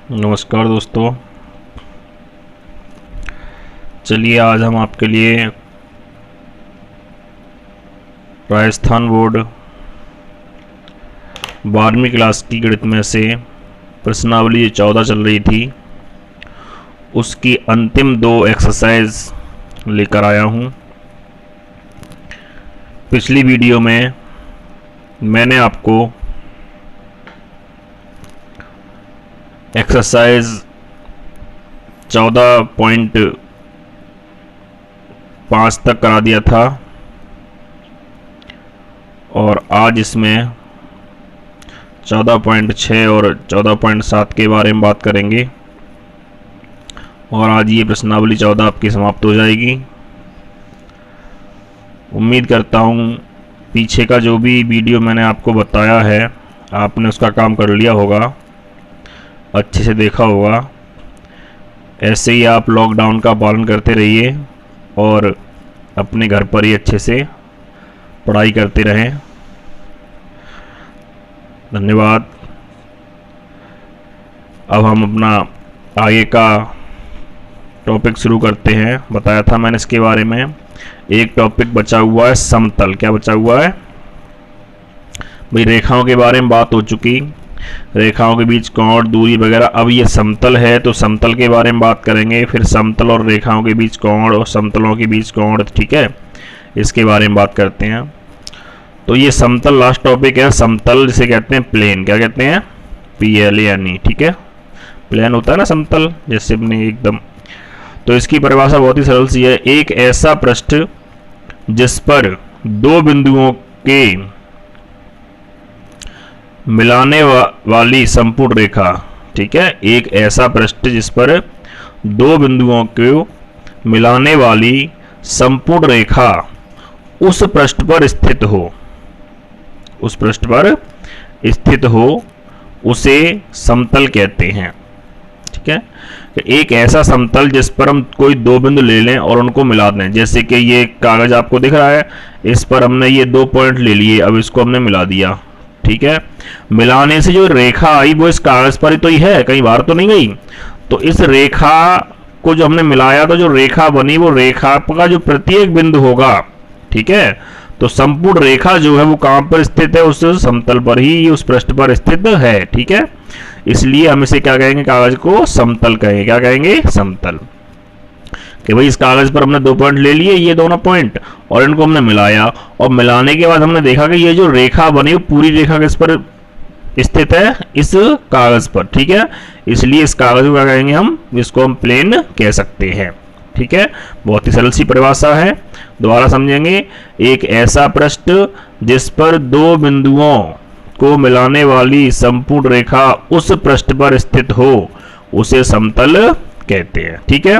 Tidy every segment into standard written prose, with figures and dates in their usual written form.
नमस्कार दोस्तों। चलिए आज हम आपके लिए राजस्थान बोर्ड 12वीं क्लास की गणित में से प्रश्नावली 14 चल रही थी, उसकी अंतिम 2 एक्सरसाइज लेकर आया हूँ। पिछली वीडियो में मैंने आपको एक्सरसाइज 14.5 तक करा दिया था और आज इसमें 14.6 और 14.7 के बारे में बात करेंगे और आज ये प्रश्नावली 14 आपकी समाप्त हो जाएगी। उम्मीद करता हूँ पीछे का जो भी वीडियो मैंने आपको बताया है आपने उसका काम कर लिया होगा, अच्छे से देखा होगा। ऐसे ही आप लॉकडाउन का पालन करते रहिए और अपने घर पर ही अच्छे से पढ़ाई करते रहें। धन्यवाद। अब हम अपना आगे का टॉपिक शुरू करते हैं। बताया था मैंने इसके बारे में। एक टॉपिक बचा हुआ है समतल। क्या बचा हुआ है भाई? रेखाओं के बारे में बात हो चुकी, रेखाओं के बीच कोण, दूरी वगैरह। अब ये समतल है तो समतल के बारे में बात करेंगे, फिर समतल और रेखाओं के बीच कोण और समतलों के बीच कोण, ठीक है, इसके बारे में बात करते हैं। तो ये समतल लास्ट टॉपिक है। समतल जिसे कहते हैं प्लेन, क्या कहते हैं? PLANE, ठीक है। प्लेन होता है ना समतल, जैसे अपने एकदम। तो इसकी परिभाषा बहुत ही सरल सी है। एक ऐसा पृष्ठ जिस पर 2 बिंदुओं के मिलाने वाली संपूर्ण रेखा, ठीक है। एक ऐसा पृष्ठ जिस पर 2 बिंदुओं को मिलाने वाली संपूर्ण रेखा उस पृष्ठ पर स्थित हो, उस पृष्ठ पर स्थित हो, उसे समतल कहते हैं, ठीक है। एक ऐसा समतल जिस पर हम कोई 2 बिंदु ले लें और उनको मिला दें। जैसे कि ये कागज आपको दिख रहा है, इस पर हमने ये 2 पॉइंट ले लिए, अब इसको हमने मिला दिया, ठीक है। मिलाने से जो रेखा आई वो इस कागज पर ही तो ही है, कहीं बाहर तो नहीं गई। तो इस रेखा को जो हमने मिलाया तो जो रेखा बनी वो रेखा का जो प्रत्येक बिंदु होगा, ठीक है, तो संपूर्ण रेखा जो है वो कहां पर स्थित है? उस समतल पर ही, उस पृष्ठ पर स्थित है, ठीक है। इसलिए हम इसे क्या कहेंगे? कागज को समतल कहेंगे। क्या कहेंगे? समतल। कि भाई इस कागज पर हमने 2 पॉइंट ले लिए, ये दोनों पॉइंट, और इनको हमने मिलाया और मिलाने के बाद हमने देखा कि ये जो रेखा बनी वो पूरी रेखा किस पर स्थित है? इस कागज पर, ठीक है। इसलिए इस कागज को क्या कहेंगे हम? इसको हम प्लेन कह सकते हैं, ठीक है। बहुत ही सरल सी परिभाषा है, दोबारा समझेंगे। एक ऐसा पृष्ठ जिस पर 2 बिंदुओं को मिलाने वाली संपूर्ण रेखा उस पृष्ठ पर स्थित हो उसे समतल कहते हैं, ठीक है।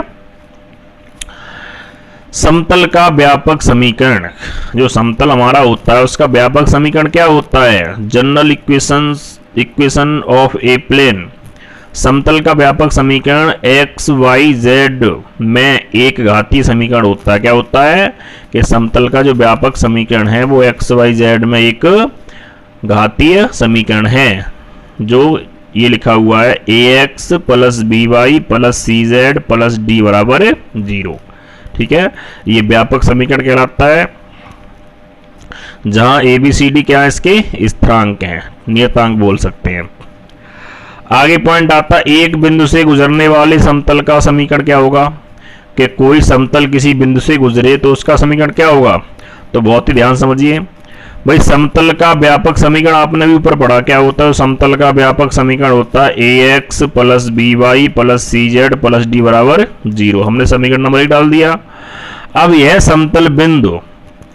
समतल का व्यापक समीकरण, जो समतल हमारा होता है उसका व्यापक समीकरण क्या होता है? General equation of a plane. समतल का व्यापक समीकरण XYZ में एक घातीय समीकरण होता है। क्या होता है कि समतल का जो व्यापक समीकरण है वो XYZ में एक घातीय समीकरण है, जो ये लिखा हुआ है AX + BY + CZ + D बराबर 0, ठीक है। ये व्यापक समीकरण कहलाता है, जहां ABCD क्या है? इसके स्थिरांक हैं, नियतांक बोल सकते हैं। आगे पॉइंट आता है एक बिंदु से गुजरने वाले समतल का समीकरण क्या होगा? कि कोई समतल किसी बिंदु से गुजरे तो उसका समीकरण क्या होगा? तो बहुत ही ध्यान समझिए भाई, समतल का व्यापक समीकरण आपने भी ऊपर पढ़ा, क्या होता है? समतल का व्यापक समीकरण होता है AX + BY + CZ + D बराबर 0। हमने समीकरण नंबर 1 डाल दिया। अब यह समतल बिंदु,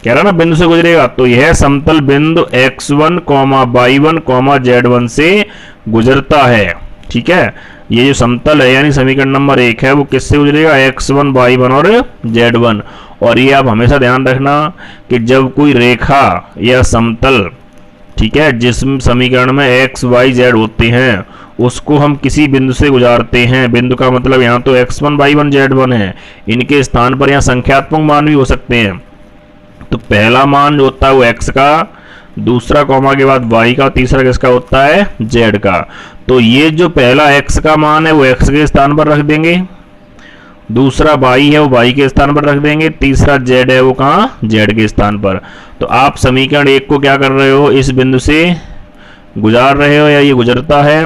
कह रहा ना बिंदु से गुजरेगा, तो यह समतल बिंदु X1, Y1, Z1 से गुजरता है, ठीक है। ये जो समतल है यानी समीकरण नंबर 1 है वो किससे गुजरेगा? X1, Y1 और Z1। और ये आप हमेशा ध्यान रखना कि जब कोई रेखा या समतल, ठीक है, जिस समीकरण में X, Y, Z होते हैं उसको हम किसी बिंदु से गुजारते हैं, बिंदु का मतलब यहाँ तो X1, Y1, Z1 है, इनके स्थान पर यहाँ संख्यात्मक मान भी हो सकते हैं। तो पहला मान जो होता है वो x का, दूसरा कॉमा के बाद y का, तीसरा किसका होता है z का। तो ये जो पहला x का मान है वो x के स्थान पर रख देंगे, दूसरा y है वो y के स्थान पर रख देंगे, तीसरा z है वो कहाँ z के स्थान पर। तो आप समीकरण 1 को क्या कर रहे हो, इस बिंदु से गुजार रहे हो या ये गुजरता है,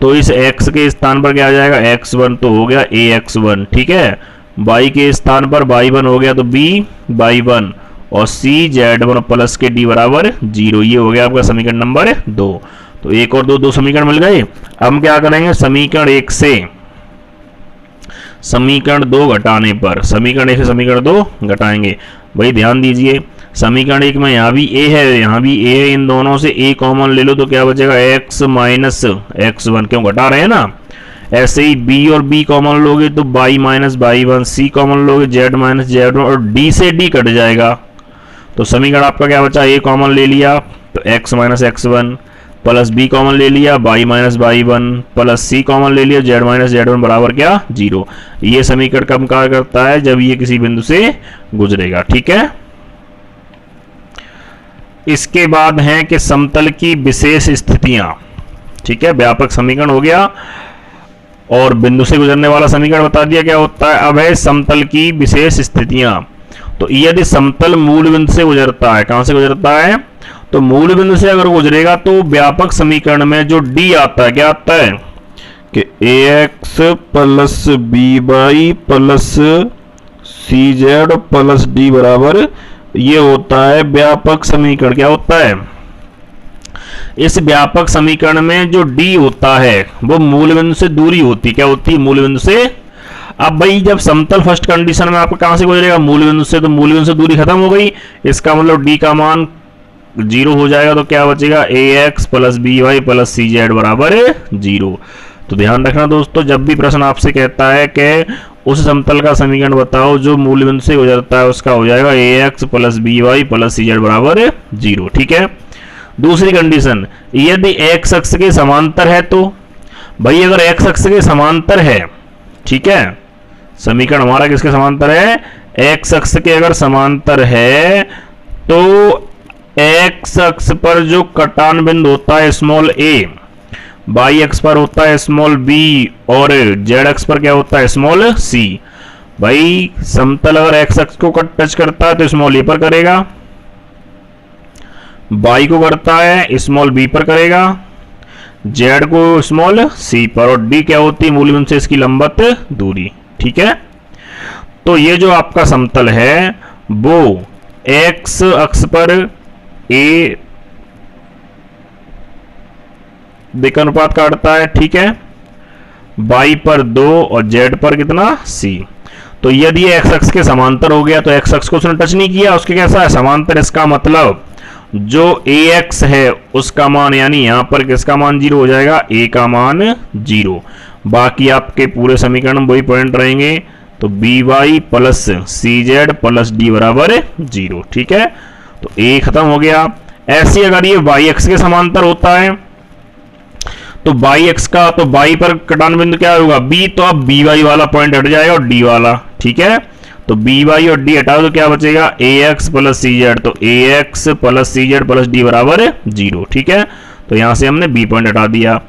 तो इस x के स्थान पर क्या आ जाएगा x1, तो हो गया ax1, ठीक है। y के स्थान पर y1 हो गया तो b y1 और c z1 प्लस के d बराबर 0। ये हो गया आपका समीकरण नंबर 2। तो एक और दो समीकरण मिल गए। अब हम क्या करेंगे, समीकरण 1 से समीकरण 2 घटाने पर, समीकरण 1 से समीकरण 2 घटाएंगे। भाई ध्यान दीजिए, समीकरण 1 में यहाँ भी a है यहाँ भी a है, इन दोनों से a कॉमन ले लो तो क्या बचेगा x माइनस x1, क्यों घटा रहे हैं ना। ऐसे ही b और b कॉमन लोगे तो y minus y1, c common लोगे z माइनस z1 और d से d कट जाएगा। तो समीकरण आपका क्या बचा, a कॉमन ले लिया तो x minus x1 plus b common ले लिया y minus y1 plus c common ले लिया z माइनस z1 बराबर क्या 0। ये समीकरण कब कार्य करता है, जब ये किसी बिंदु से गुजरेगा, ठीक है। इसके बाद है कि समतल की विशेष स्थितियां, ठीक है। व्यापक समीकरण हो गया और बिंदु से गुजरने वाला समीकरण बता दिया क्या होता है। अब है समतल की विशेष स्थितियां। तो यदि समतल मूल बिंदु से गुजरता है, कहां से गुजरता है, तो मूल बिंदु से अगर गुजरेगा तो व्यापक समीकरण में जो d आता है क्या आता है कि ax plus by plus cz plus d बराबर, ये होता है व्यापक समीकरण। क्या होता है, इस व्यापक समीकरण में जो d होता है वो मूल बिंदु से दूरी होती, क्या होती है मूल बिंदु से। अब भाई जब समतल फर्स्ट कंडीशन में आपका कहां से गुजरेगा, मूल बिंदु से, तो मूल बिंदु से दूरी खत्म हो गई, इसका मतलब d का मान 0 हो जाएगा। तो क्या बचेगा ax plus by plus cz बराबर 0। तो ध्यान रखना दोस्तों, जब भी प्रश्न आपसे कहता है कि उस समतल का समीकरण बताओ जो मूल बिंदु से गुजरता है, उसका हो जाएगा ax plus by plus cz बराबर 0, ठीक है। दूसरी कंडीशन, यदि x अक्ष के समांतर है, तो भाई अगर x अक्ष के समांतर है, ठीक है, समीकरण हमारा किसके समांतर है, x अक्ष के अगर समांतर है तो x अक्ष पर जो कटान बिंदु होता है स्मॉल a, y अक्ष पर होता है स्मॉल b और z अक्ष पर क्या होता है स्मॉल c। भाई समतल अगर x अक्ष को टच करता है तो स्मॉल a पर करेगा, y को करता है स्मॉल b पर करेगा, z को स्मॉल c पर, और d क्या होती है मूल बिंदु से इसकी लंबवत दूरी, ठीक है। तो ये जो आपका समतल है वो x अक्ष पर a दिक्कनुपात काटता है, ठीक है, y पर 2 और z पर कितना c। तो यदि x अक्ष के समांतर हो गया तो x अक्ष को उसने टच नहीं किया, उसके कैसा है समांतर, इसका मतलब जो ax है उसका मान, यानी यहां पर किसका मान 0 हो जाएगा, a का मान 0। बाकी आपके पूरे समीकरण में वही पॉइंट रहेंगे। तो by plus cz plus d बराबर 0, ठीक है। तो a खत्म हो गया। ऐसे अगर ये y अक्ष के समांतर होता है तो y अक्ष का, तो y पर कटान बिंदु क्या होगा b, तो अब by वाला पॉइंट हट जाएगा और d वाला, ठीक है। तो by और d हटाओ तो क्या बचेगा ax प्लस cz, तो ax plus cz plus d बराबर 0, ठीक है। तो यहां से हमने b पॉइंट हटा दिया।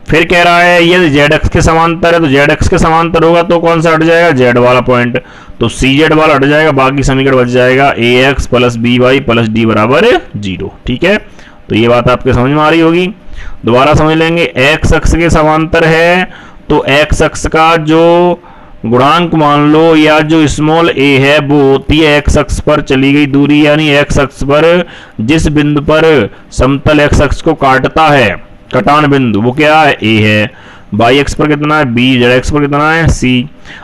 फिर कह रहा है यदि z अक्ष के समांतर है, तो z अक्ष के समांतर होगा तो कौन सा हट जाएगा, z वाला पॉइंट, तो cz वाला हट जाएगा, बाकी समीकरण बच जाएगा ax plus by plus d बराबर 0, ठीक है। तो ये बात आपके समझ में आ रही होगी। दोबारा समझ लेंगे, x अक्ष के समांतर है तो x अक्ष का जो गुणांक मान लो या जो स्मॉल a है वो होती है x अक्ष पर चली गई दूरी, यानी x अक्ष पर जिस बिंदु पर समतल x अक्ष को काटता है कटान बिंदु वो क्या है a है, y अक्ष पर कितना है b, z अक्ष पर कितना है c।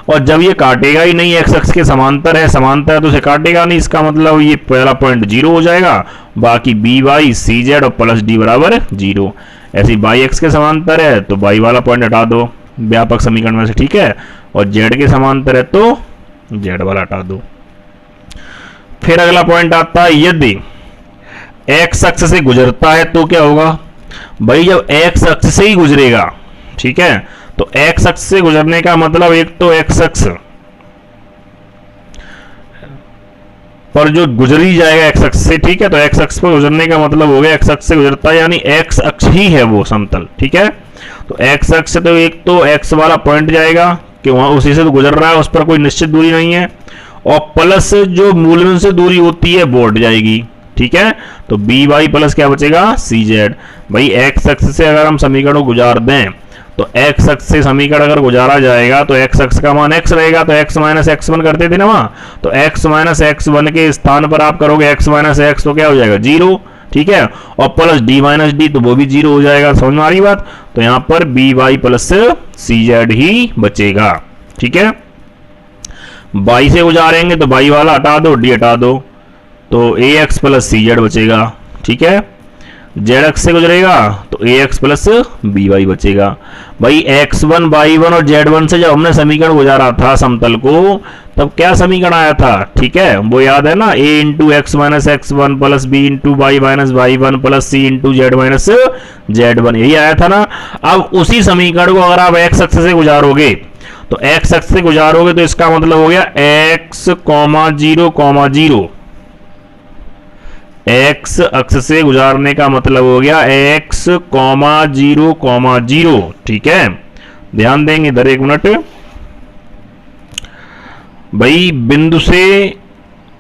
और जब ये काटेगा ही नहीं, x अक्ष के समांतर है तो इसे काटेगा नहीं, इसका मतलब ये पहला पॉइंट 0 हो जाएगा, बाकी by cz और प्लस d बराबर 0। ऐसे y अक्ष के समांतर है तो y वाला पॉइंट हटा दो व्यापक समीकरण में से, ठीक है, और z के समांतर है तो z वाला हटा दो। फिर अगला पॉइंट आता है, यदि x अक्ष से गुजरता है तो क्या होगा, भाई जब x अक्ष से ही गुजरेगा, ठीक है, तो x अक्ष से गुजरने का मतलब एक तो x अक्ष पर जो गुजरी जाएगा एक्स अक्ष से, ठीक है। तो एक्स अक्ष पर गुजरने का मतलब हो गया एक्स अक्ष से गुजरता है, यानी एक्स अक्ष ही है वो समतल, ठीक है। तो एक्स अक्ष से तो एक तो एक्स वाला पॉइंट जाएगा कि वहां उसी से तो गुजर रहा है, उस पर कोई निश्चित दूरी नहीं है, और प्लस जो मूलबिंदु से दूरी होती है वो हट जाएगी, ठीक है। तो बी वाई प्लस क्या बचेगा, सी जेड। भाई एक्स अक्ष से अगर हम समीकरण को गुजार दें तो एक्स अक्ष से समीकरण अगर गुजारा जाएगा तो एक्स अक्ष का मान एक्स रहेगा, तो एक्स माइनस एक्स वन करते थे ना वहां, तो एक्स माइनस एक्स वन के स्थान पर आप करोगे एक्स माइनस एक्स, तो क्या हो जाएगा, जीरो, ठीक है। और प्लस डी माइनस डी, तो वो भी जीरो हो जाएगा। समझ में आ रही बात। तो यहां पर B y plus c Z ही बचेगा, ठीक है। बाई से गुजारेंगे तो बाई वाला हटा दो, डी हटा दो, तो ए एक्स प्लस सी जेड बचेगा, ठीक है। जेड एक्स से गुजरेगा तो ए एक्स प्लस बी वाई बचेगा। भाई एक्स वन बाई वन और जेड वन से जब हमने समीकरण गुजारा था समतल को, तब क्या समीकरण आया था, ठीक है, वो याद है ना, a into x minus x one plus b into y minus y one plus c into z minus z one, यही आया था ना। अब उसी समीकरण को अगर आप एक्स अक्ष से गुजारोगे तो एक्स अक्ष से गुजारोगे तो इसका मतलब हो गया x comma zero comma zero, x अक्ष से गुजारने का मतलब हो गया एक्स कॉमा जीरो, ठीक है। ध्यान देंगे इधर एक मिनट। भाई बिंदु से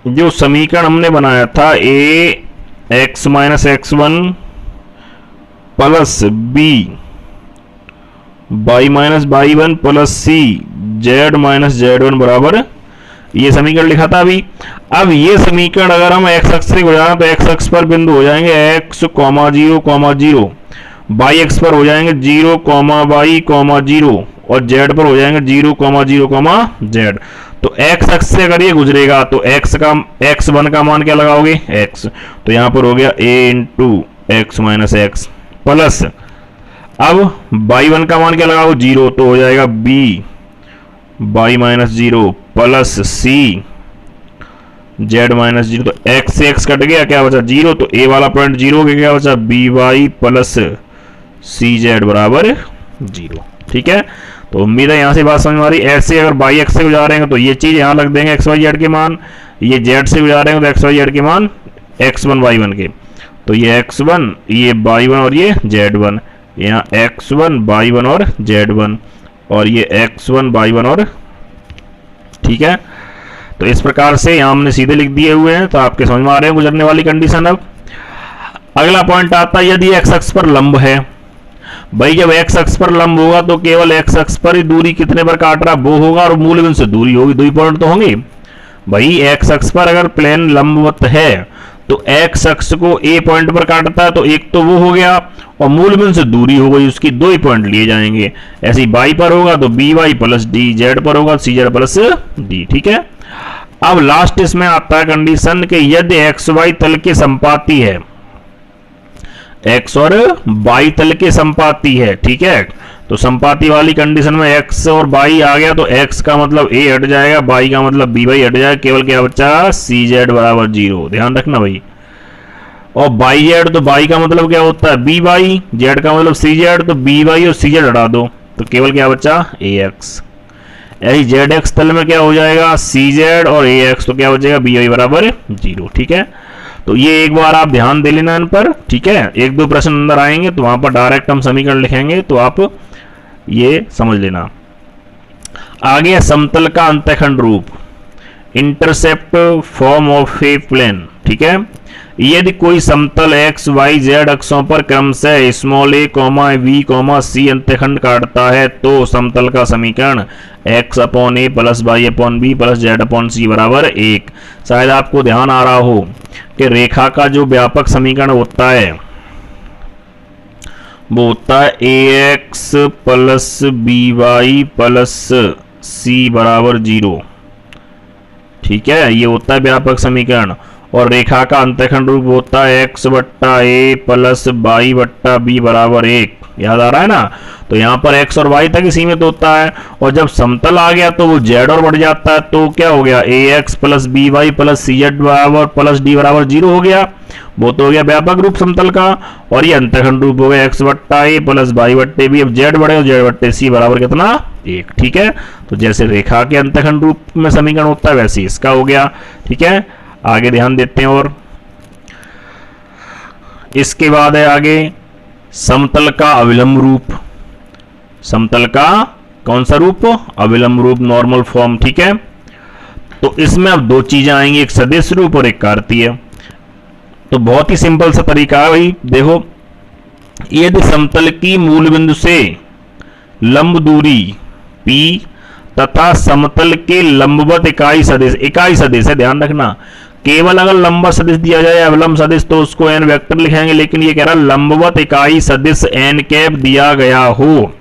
जो समीकरण हमने बनाया था a x minus x one plus b y minus y one plus c z minus z one बराबर, ये समीकरण लिखा था अभी। अब ये समीकरण अगर हम एक्स अक्ष से गुजारें तो एक्स अक्ष पर बिंदु हो जाएंगे x comma zero, by x पर हो जाएंगे zero comma by comma zero, और जेड पर हो जाएंगे जीरो कॉमा जेड। तो एक्स अक्ष से अगर ये गुजरेगा तो एक्स वन का मान क्या लगाओगे, एक्स, तो यहां पर हो गया a into x minus x plus, अब बाई वन का मान क्या लगाओ, जीरो, तो हो जाएगा b y minus zero plus c z minus zero. तो एक्स से एक्स कट गया, क्या बचा, जीरो, तो ए वाला पॉइंट जीरो हो गया, क्या बचा, B y plus c z बराबर जीरो, ठीक है। तो उम्मीद है यहां से बात समझ में आ रही। ऐसे अगर बाई एक्स से गुजारेंगे तो ये चीज यहां लग देंगे एक्स वाई जेड के मान, ये जेड से गुजारेंगे तो एक्स वाई जेड के मान एक्स वन वाई वन के, तो ये एक्स वन, ये बाई वन और ये जेड वन, यहाँ एक्स वन बाई वन और जेड वन, और ये एक्स वन बाई वन और, ठीक है। तो इस प्रकार से यहां हमने सीधे लिख दिए हुए हैं, तो आपके समझ में आ रहे हैं गुजरने वाली कंडीशन। अब अगला पॉइंट आता है यदि एक्स अक्ष पर लंब है। भाई जब एक्स अक्ष पर लंब होगा तो केवल एक्स अक्ष पर ही दूरी कितने पर काट रहा वो होगा, और मूल बिंदु से दूरी होगी, दो ही पॉइंट तो होंगे। भाई एक्स अक्ष पर अगर प्लेन लंबवत है तो एक्स अक्ष को ए पॉइंट पर काटता है, तो एक तो वो हो गया, और मूल बिंदु से दूरी हो गई उसकी, दो ही पॉइंट लिए जाएंगे। ऐसे ही बाई पर होगा तो B y plus D, Z पर होगा सी जेड प्लस डी, ठीक है। अब लास्ट इसमें आता है कंडीशन कि यदि एक्स वाई तल के संपाती है, एक्स और बाई तल के संपाती है, ठीक है। तो संपाती वाली कंडीशन में एक्स और बाई आ गया तो एक्स का मतलब ए हट जाएगा, बाई का मतलब बी वाई हट जाएगा, केवल क्या बच्चा, सी जेड बराबर जीरो, ध्यान रखना भाई। और बाई जेड, तो बाई का मतलब क्या होता है, बी वाई, जेड का मतलब सी जेड, तो बी वाई और सी जेड हटा दो तो केवल क्या बच्चा, ए एक्स। यही जेड एक्स तल में क्या हो जाएगा, सी जेड और ए एक्स, तो क्या बचेगा, बी वाई बराबर जीरो, ठीक है। तो ये एक बार आप ध्यान दे लेना इन पर, ठीक है। एक दो प्रश्न अंदर आएंगे तो वहां पर डायरेक्ट हम समीकरण लिखेंगे, तो आप ये समझ लेना। आगे समतल का अंतःखंड रूप, intercept form of a plane, ठीक है। यदि कोई समतल एक्स वाई जेड अक्षों पर क्रमशः small a comma v comma c अंतःखंड काटता है तो समतल का समीकरण x upon a plus y upon b plus z upon c बराबर एक। शायद आपको ध्यान आ रहा हो कि रेखा का जो व्यापक समीकरण होता है वो होता है a x plus b y plus c बराबर जीरो, ठीक है। ये होता है व्यापक समीकरण। और रेखा का अंतःखंड रूप होता है एक्स बट्टा ए प्लस वाई बट्टा बी बराबर एक, याद आ रहा है ना। तो यहाँ पर एक्स और वाई तक ही सीमित होता है, और जब समतल आ गया तो वो जेड और बढ़ जाता है, तो क्या हो गया, a x plus b y plus c z बराबर प्लस डी बराबर जीरो हो गया। वो तो हो गया व्यापक रूप समतल का। और ये अंतःखंड रूप हो गया एक्स बट्टा ए प्लस वाई बट्टे बी, अब जेड बढ़े और जेड बट्टे सी बराबर कितना, एक, ठीक है। तो जैसे रेखा के अंतःखंड रूप में समीकरण होता है वैसे इसका हो गया, ठीक है। आगे ध्यान देते हैं। और इसके बाद है आगे समतल का अविलंब रूप। समतल का कौन सा रूप? अविलंब रूप, नॉर्मल फॉर्म। ठीक है, तो इसमें अब दो चीजें आएंगी, एक सदिश रूप और एक कार्तीय। तो बहुत ही सिंपल सा तरीका है भाई। देखो, यदि समतल की मूल बिंदु से लंब दूरी p तथा समतल के लंबवत इकाई सदिश है, ध्यान रखना। केवल अगर लंबा सदिश दिया जाए अवलंब सदिश तो उसको n वेक्टर लिखेंगे, लेकिन ये कह रहा लंबवत इकाई सदिश n कैप दिया गया हो,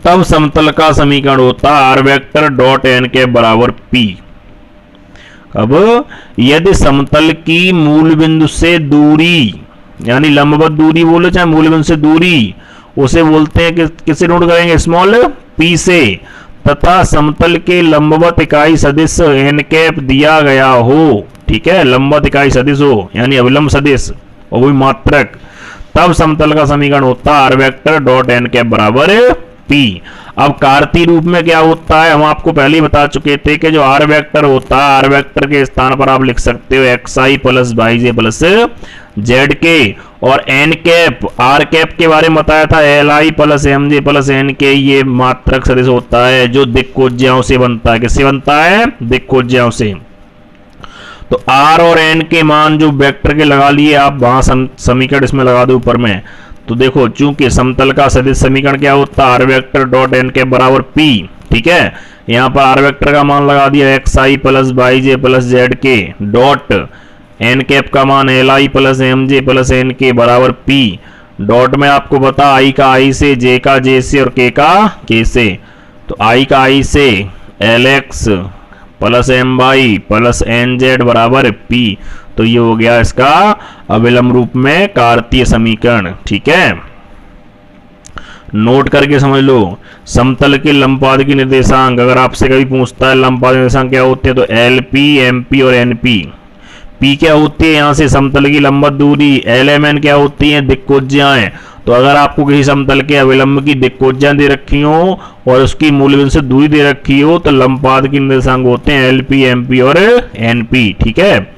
तब समतल का समीकरण होता r vector dot n cap बराबर p। अब यदि समतल की मूल बिंदु से दूरी, यानी लंबवत दूरी बोलो चाहे मूल बिंदु से दूरी, उसे बोलते हैं कि किससे नोट करेंगे? स्मॉल p से, तथा समतल के लंबवत इकाई सदिश n कैप दिया गया हो। ठीक है, लंबवत इकाई सदिश हो यानी अविलंब सदिश और वही मात्रक, तब समतल का समीकरण होता r vector dot n cap बराबर p। अब कार्तीय रूप में क्या होता है, हम आपको पहले ही बता चुके थे कि जो r वेक्टर होता है, r वेक्टर के स्थान पर आप लिख सकते हो xi plus yj plus Z के, और n कैप r कैप के बारे में बताया था li plus mj plus n के, ये मात्रक सदिश होता है जो दिक्कोज्याओं से बनता है। किससे बनता है? दिक्कोज्याओं से। तो r और n के मान जो वेक्टर के लगा लिए आप, वहां समीकरण इसमें लगा दो ऊपर में। तो देखो, चूंकि समतल का सदिश समीकरण क्या होता है? r vector dot n cap बराबर p। ठीक है, यहाँ पर r वेक्टर का मान लगा दिया xi plus yj plus Z के, डॉट n कैप का मान li plus mj plus n के बराबर p। डॉट में आपको पता i का i से, j का j से और k का k से। तो i का i से lx plus my plus nz बराबर p। तो ये हो गया इसका अविलंब रूप में कार्तीय समीकरण। ठीक है, नोट करके समझ लो। समतल के लंबपाद की निर्देशांक अगर आपसे कभी पूछता है लंबपाद निर्देशांक क्या होते हैं, तो LP, MP और NP। P क्या होती है? यहाँ से समतल की लंबवत दूरी। LMN क्या होती है? दिक्कोज्याएं। तो अगर आपको किसी समतल के अविलंब की दिक्कोज्याएं दे रखी हो और उसकी मूल बिंदु से दूरी दे रखी हो, तो लंबपाद की निर्देशांक होते हैं LP, MP और NP। ठीक है,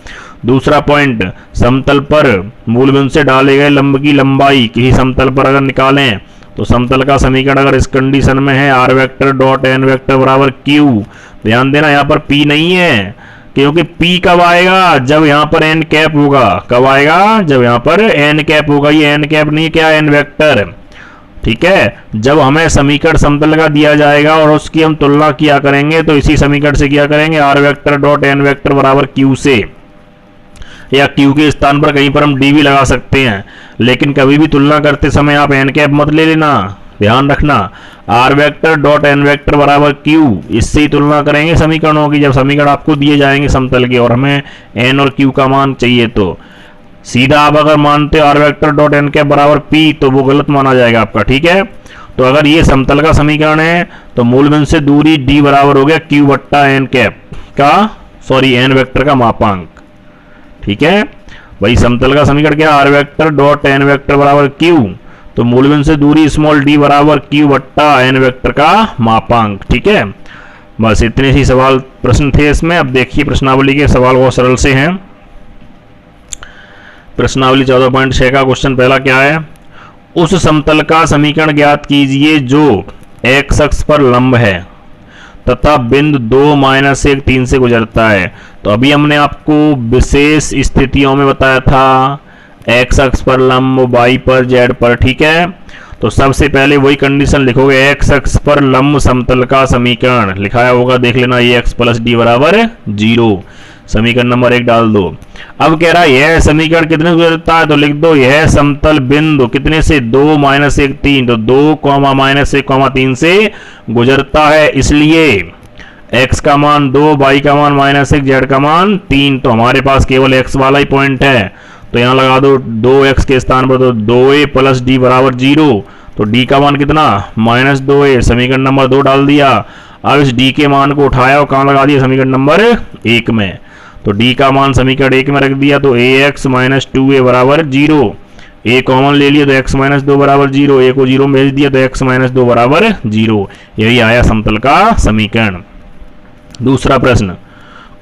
दूसरा पॉइंट, समतल पर मूल बिंदु से डाले गए लंब की लंबाई किसी समतल पर अगर निकालें, तो समतल का समीकरण अगर इस कंडीशन में है r vector dot n vector बराबर q। ध्यान देना, यहाँ पर p नहीं है, क्योंकि p कब आएगा? जब यहाँ पर n कैप होगा। कब आएगा? जब यहाँ पर n कैप होगा। ये n कैप नहीं, क्या n वेक्टर। ठीक है, जब हमें समीकरण समतल का दिया जाएगा और उसकी हम तुलना किया करेंगे, तो इसी समीकरण से किया करेंगे, r vector dot n vector बराबर q से, या q के स्थान पर कहीं पर हम d भी लगा सकते हैं, लेकिन कभी भी तुलना करते समय आप n कैप मत ले लेना, ध्यान रखना। r vector dot n vector बराबर q, इससे ही तुलना करेंगे समीकरणों की, जब समीकरण आपको दिए जाएंगे समतल के और हमें n और q का मान चाहिए। तो सीधा आप अगर मानते हो r vector dot n cap बराबर p, तो वो गलत माना जाएगा आपका। ठीक है, तो अगर ये समतल का समीकरण है, तो मूल बिंदु से दूरी d बराबर हो गया q बट्टा n कैप का, सॉरी n वेक्टर का मापांक। ठीक है, वही समतल का समीकरण क्या? r vector dot n vector बराबर q, तो मूल बिंदु से दूरी स्मॉल d बराबर q बट्टा n वेक्टर का मापांक। ठीक है, बस इतने ही सवाल प्रश्न थे इसमें। अब देखिए प्रश्नावली के सवाल बहुत सरल से हैं। प्रश्नावली 14.6 का क्वेश्चन पहला क्या है? उस समतल का समीकरण ज्ञात कीजिए जो x अक्ष पर लंब है तथा बिंदु 2-1 3 से गुजरता है। तो अभी हमने आपको विशेष स्थितियों में बताया था, x अक्ष पर लंब, y पर, z पर। ठीक है, तो सबसे पहले वही कंडीशन लिखोगे, x अक्ष पर लंब समतल का समीकरण लिखाया होगा, देख लेना, ax प्लस डी बराबर 0। समीकरण नंबर 1 डाल दो। अब कह रहा है यह समीकरण कितने से गुजरता है, तो लिख दो यह समतल बिंदु कितने से? 2-1 3, तो 2-1 से गुजरता है, इसलिए x का मान 2, y का मान -1, z का मान 3। तो हमारे पास केवल x वाला ही पॉइंट है, तो यहाँ लगा दो 2x के स्थान पर, तो 2a प्लस डी बराबर 0। तो d का मान कितना? -2a। समीकरण नंबर 2 डाल दिया। अब इस d के मान को उठाया और कहाँ लगा दिया? समीकरण नंबर 1 में। तो d का मान समीकरण 1 में रख दिया, तो ax - 2a बराबर 0। a कॉमन ले लिया तो x - 2 बराबर 0, a को 0 में भेज दिया तो x - 2 बराबर 0। यही आया समतल का समीकरण। दूसरा प्रश्न,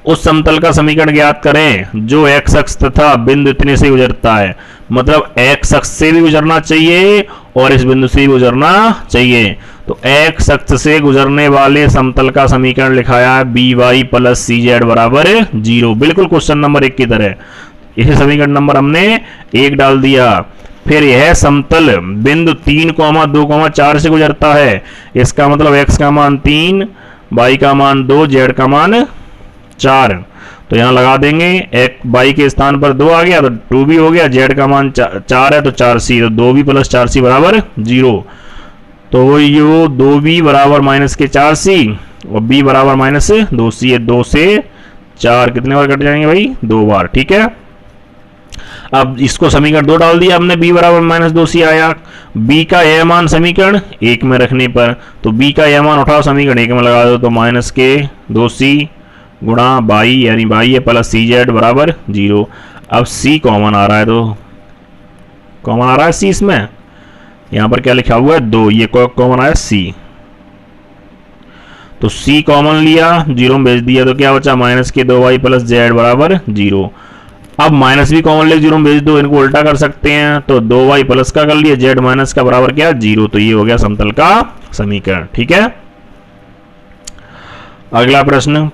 उस समतल का समीकरण ज्ञात करें जो x अक्ष तथा बिंदु इतने से गुजरता है। मतलब x अक्ष से भी गुजरना चाहिए और इस बिंदु से भी गुजरना चाहिए। तो x अक्ष से गुजरने वाले समतल का समीकरण लिखाया है B y plus c z बराबर 0, बिल्कुल क्वेश्चन नंबर 1 की तरह। इसे समीकरण नंबर हमने 1 डाल दिया। फिर यह समतल बिंदु 3,2,4 से गुजरता है। इसका मतलब x का मान 3, y का मान 2, z का मान 4। तो यहां लगा देंगे, एक y के स्थान पर 2 आ गया तो 2 भी हो गया, z का मान 4 है तो 4c, तो 2b प्लस 4c बराबर 0। तो वो यो 2b बराबर माइनस के 4c और b बराबर माइनस 2c है। 2 से 4 कितने बार कट जाएंगे भाई? 2 बार। ठीक है, अब इसको समीकरण 2 डाल दिया हमने, b बराबर माइनस 2c आया। b का यह मान समीकरण 1 में रखने पर, तो b का यह मान उठाओ समीकरण 1 में लगा दो, तो माइनस के 2c गुणा बाई यानी बाई है प्लस सी जेड बराबर 0। अब c कॉमन आ रहा है, तो कॉमन आ रहा है c इसमें, यहां पर क्या लिखा हुआ है 2, ये कॉमन आया c, तो c कॉमन लिया, 0 में भेज दिया, तो क्या बचा माइनस के 2y प्लस जेड बराबर 0। अब माइनस भी कॉमन ले 0 में भेज दो, इनको उल्टा कर सकते हैं, तो 2y प्लस का कर लिया, z माइनस का बराबर क्या 0। तो ये हो गया समतल का समीकरण। ठीक है, अगला प्रश्न,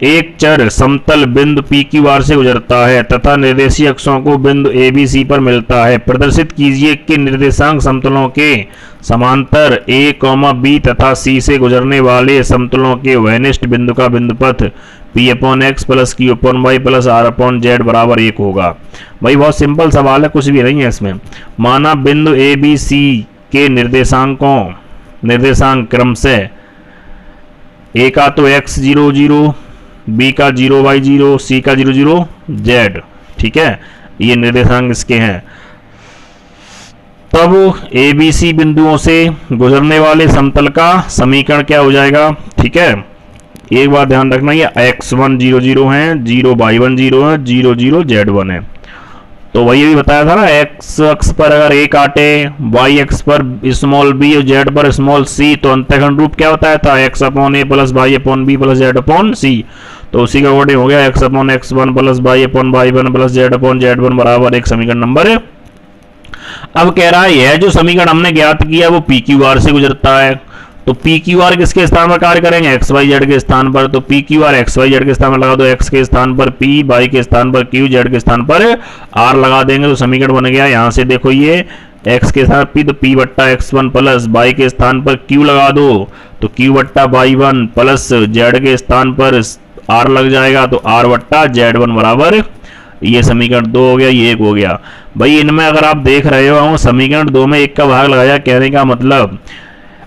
एक चर समतल बिंदु पी क्यू आर से गुजरता है तथा निर्देशीय अक्षों को बिंदु ए बी सी पर मिलता है। प्रदर्शित कीजिए कि निर्देशांक समतलों के समांतर ए, बी तथा सी से गुजरने वाले समतलों के वहनिष्ठ बिंदु का बिंदुपथ p upon x plus q upon y plus r upon z बराबर 1 होगा। भाई बहुत सिंपल सवाल है, कुछ भी नहीं है इसमें। माना बिंदु ए बी सी के निर्देशांक क्रम से ए का तो x 0 0, b का 0 y 0, c का 0 0 z। ठीक है, ये निर्देशांक इसके हैं। तब ए बी सी बिंदुओं से गुजरने वाले समतल का समीकरण क्या हो जाएगा? ठीक है, एक बार ध्यान रखना, ये x1 0 0 है, 0 y1 0 है, 0 0 z1 है। तो वही भी बताया था ना, x अक्ष पर अगर a काटे, y अक्ष पर स्मॉल b और z पर स्मॉल c, तो अंतःखंड रूप क्या बताया था? x upon a plus y upon b plus z upon c। तो उसी का अकॉर्डिंग हो गया x upon x1 plus y upon y1 plus z upon z1 बराबर 1 समीकरण नंबर। अब कह रहा है यह जो समीकरण हमने ज्ञात किया वो पी क्यू आर से गुजरता है, तो पी क्यू आर किसके स्थान पर कार्य करेंगे? एक्स वाई जेड के स्थान पर। तो p q r x y z के स्थान पर लगा दो, एक्स के स्थान पर पी, वाई के स्थान पर क्यू, जेड के स्थान पर आर लगा देंगे, तो समीकरण बन गया। यहां से देखो ये एक्स के स्थान पी, तो पी बट्टा एक्स वन प्लस वाई के स्थान पर क्यू लगा दो, तो क्यू बट्टा वाई वन प्लस जेड के स्थान पर आर लग जाएगा, तो आर बट्टा जेड वन बराबर, ये समीकरण 2 हो गया, ये 1 हो गया। भाई इनमें अगर आप देख रहे हो समीकरण 2 में 1 का भाग लगाया, कहने का मतलब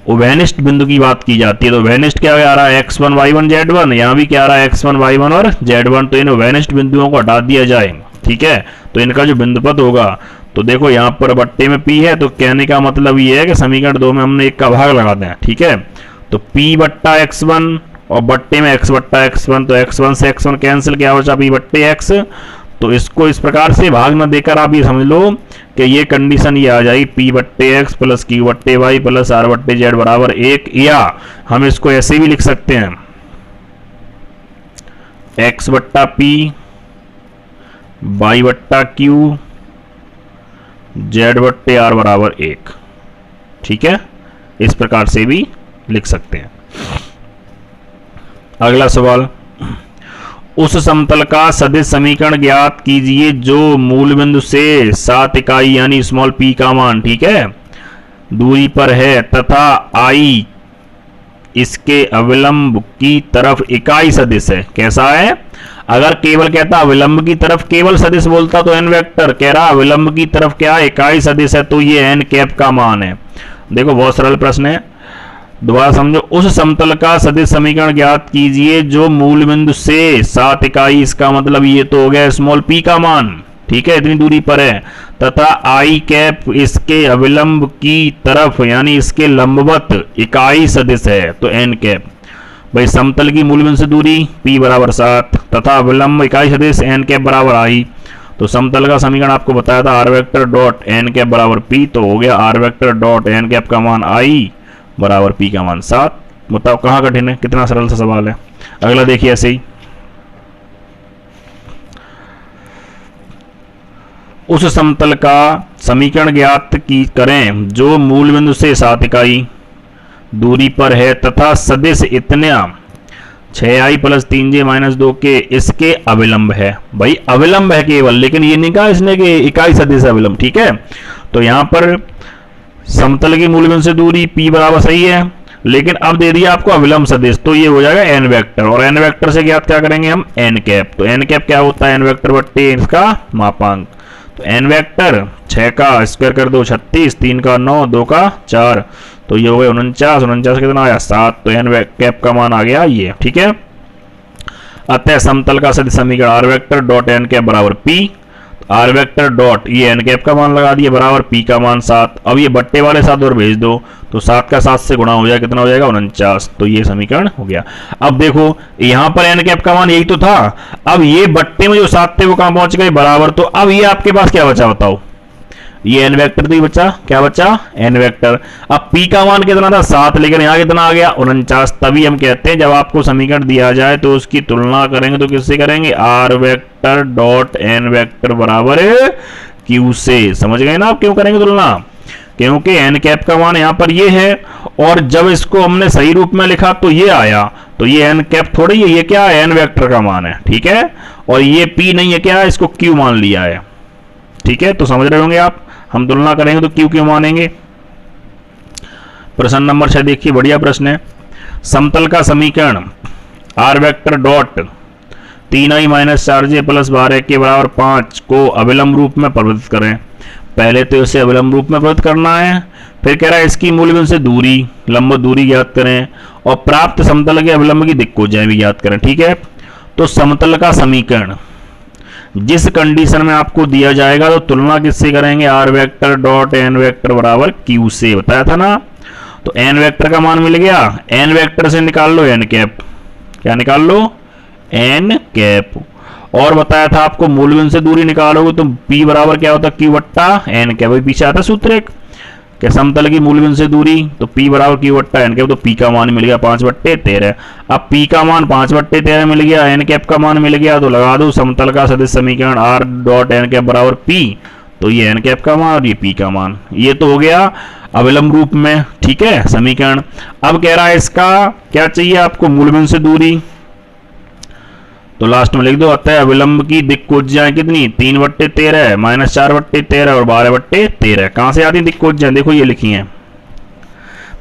उभयनिष्ठ बिंदु की बात की जाती है। तो उभयनिष्ठ क्या आ रहा है? x1 y1 z1, यहाँ भी क्या आ रहा है? x1 y1 और z1। तो इन उभयनिष्ठ बिंदुओं को हटा दिया जाए, ठीक है, तो इनका जो बिंदुपथ होगा, तो देखो यहाँ पर बट्टे में p है, तो कहने का मतलब ये है कि समीकरण 2 में हमने 1 का भाग लगा दें, ठीक है। तो p बट्टा x1 और बट्टे में x बट्टा x1, तो x1 से x1 कैंसिल, क्या बचा p बट्टे x। तो इसको इस प्रकार से भाग न देकर आप ये समझ लो कि ये कंडीशन ये आ जाएगी p बट्टे एक्स प्लस क्यू बट्टे वाई प्लस आर बट्टे जेड बराबर 1, या हम इसको ऐसे भी लिख सकते हैं x बट्टा पी, वाई बट्टा क्यू, जेड बट्टे आर बराबर 1, ठीक है, इस प्रकार से भी लिख सकते हैं। अगला सवाल, उस समतल का सदिश समीकरण ज्ञात कीजिए जो मूल बिंदु से 7 इकाई यानी स्मॉल p का मान, ठीक है, दूरी पर है तथा i इसके अविलंब की तरफ इकाई सदिश है। कैसा है? अगर केवल कहता अविलंब की तरफ केवल सदिश बोलता तो n वेक्टर, कह रहा अविलंब की तरफ क्या इकाई सदिश है, तो ये n कैप का मान है। देखो बहुत सरल प्रश्न है, दोबारा समझो। उस समतल का सदिश समीकरण ज्ञात कीजिए जो मूल बिंदु से 7 इकाई, इसका मतलब ये तो हो गया स्मॉल p का मान, ठीक है, इतनी दूरी पर है, तथा i कैप इसके अविलंब की तरफ यानी इसके लंबवत इकाई सदिश है, तो n कैप। भाई समतल की मूल बिंदु से दूरी p बराबर 7 तथा अविलंब इकाई सदिश n कैप बराबर i, तो समतल का समीकरण आपको बताया था r vector dot n cap बराबर p, तो हो गया r vector dot n cap का मान i बराबर p का मान 7। बताओ कहाँ कठिन है, कितना सरल सा सवाल है। अगला देखिए ऐसे ही, उस समतल का समीकरण ज्ञात की करें जो मूल बिंदु से 7 इकाई दूरी पर है तथा सदिश इतना 6i + 3j - 2 के इसके अविलंब है। भाई अविलंब है केवल, लेकिन ये नहीं कहा इसने कि इकाई सदिश अविलंब। ठीक है, तो यहां पर समतल की मूल बिंदु से दूरी p बराबर सही है, लेकिन अब दे दिया आपको अविलंब सदिश, तो ये हो जाएगा n वेक्टर, और n वेक्टर से ज्ञात क्या करेंगे हम n कैप। तो n कैप क्या होता है, n वेक्टर बट्टे इसका मापांक। तो n वेक्टर 6 का स्क्वायर कर दो 36, 3 का 9, 2 का 4, तो ये हो गया 49, 49 कितना आया 7, तो n कैप का मान आ गया ये। ठीक है, अतः समतल का सदिश समीकरण r vector dot n cap बराबर p, r वेक्टर डॉट ये n कैप का मान लगा दिया बराबर p का मान 7। अब ये बट्टे वाले 7 और भेज दो, तो 7 का 7 से गुणा हो जाएगा, कितना हो जाएगा 49, तो ये समीकरण हो गया। अब देखो यहां पर n कैप का मान यही तो था, अब ये बट्टे में जो 7 थे वो कहां पहुंच गए बराबर, तो अब ये आपके पास क्या बचा बताओ, ये n वेक्टर तो ही बचा, क्या बचा n वेक्टर। अब p का मान कितना था 7, लेकिन यहाँ कितना आ गया 49। तभी हम कहते हैं जब आपको समीकरण दिया जाए तो उसकी तुलना करेंगे, तो किससे करेंगे, r vector dot n vector बराबर q से। समझ गए ना आप क्यों करेंगे तुलना, क्योंकि n कैप का मान यहाँ पर ये है, और जब इसको हमने सही रूप में लिखा तो ये आया, तो ये n कैप थोड़ी है, ये क्या है n वेक्टर का मान है। ठीक है, और ये p नहीं है, क्या है, इसको q मान लिया है। ठीक है, तो समझ रहे होंगे आप, हम तुलना करेंगे तो q क्यों मानेंगे। प्रश्न नंबर 6 देखिए, बढ़िया प्रश्न है। समतल का समीकरण r vector dot 3i - 4j + 12 के बराबर 5 को अविलंब रूप में परिवर्तित करें। पहले तो इसे अविलंब रूप में परिवर्तित करना है, फिर कह रहा है इसकी मूल बिंदु से दूरी, लंब दूरी ज्ञात करें, और प्राप्त समतल के अविलंब की दिक्कोजाएं भी ज्ञात करें। ठीक है, तो समतल का समीकरण जिस कंडीशन में आपको दिया जाएगा तो तुलना किससे करेंगे, r vector dot n vector बराबर q से, बताया था ना। तो n वेक्टर का मान मिल गया, n वेक्टर से निकाल लो n कैप, क्या निकाल लो n कैप, और बताया था आपको मूल बिंदु से दूरी निकालोगे तो p बराबर क्या होता है q बट्टा n कैप। वही पीछे आता सूत्र एक कि समतल की मूल बिंदु से दूरी, तो p बराबर q बट्टा n कैप, तो p का मान मिल गया 5/13। अब p का मान 5/13 मिल गया, n कैप का मान मिल गया, तो लगा दो समतल का सदिश समीकरण r डॉट n कैप बराबर p, तो ये n कैप का मान और ये p का मान, ये तो हो गया अविलंब रूप में। ठीक है, समीकरण। अब कह रहा है इसका क्या चाहिए आपको, मूल बिंदु से दूरी, तो लास्ट में लिख दो, अतः अविलंब की दिक्कोजाएं कितनी 3/13 - 4/13 और 12/13। कहां से आती है दिक्कोजाएं, देखो ये लिखी हैं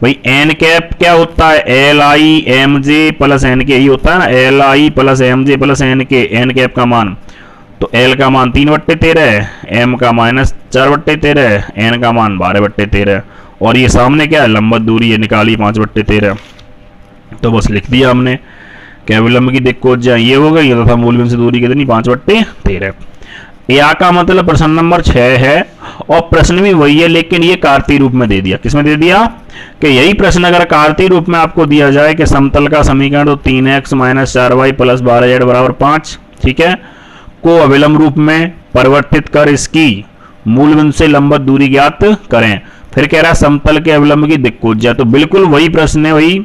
भाई। n कैप क्या होता है, li mj + n के, यही होता है ना, li + mj + n के, n कैप का मान, तो l का मान 3/13, m का -4/13, n का मान 12/13, और ये सामने क्या है लंबवत दूरी है, निकाली 5/13। तो बस लिख दिया हमने कि अविलंब की दिक्कोजाएं ये हो गई, तथा मूल बिंदु से दूरी कितनी 5/13। या का मतलब प्रश्न नंबर 6 है, और प्रश्न भी वही है, लेकिन ये कार्तीय रूप में दे दिया। किसमें दे दिया, कि यही प्रश्न अगर कार्तीय रूप में आपको दिया जाए कि समतल का समीकरण तो 3x - 4y + 12z बराबर 5, ठीक है, को अविलंब रूप में परिवर्तित कर इसकी मूल बिंदु से लंबवत दूरी ज्ञात करें। फिर कह रहा है समतल के अविलंब की दिक्कोजाएं, तो बिल्कुल वही प्रश्न है, वही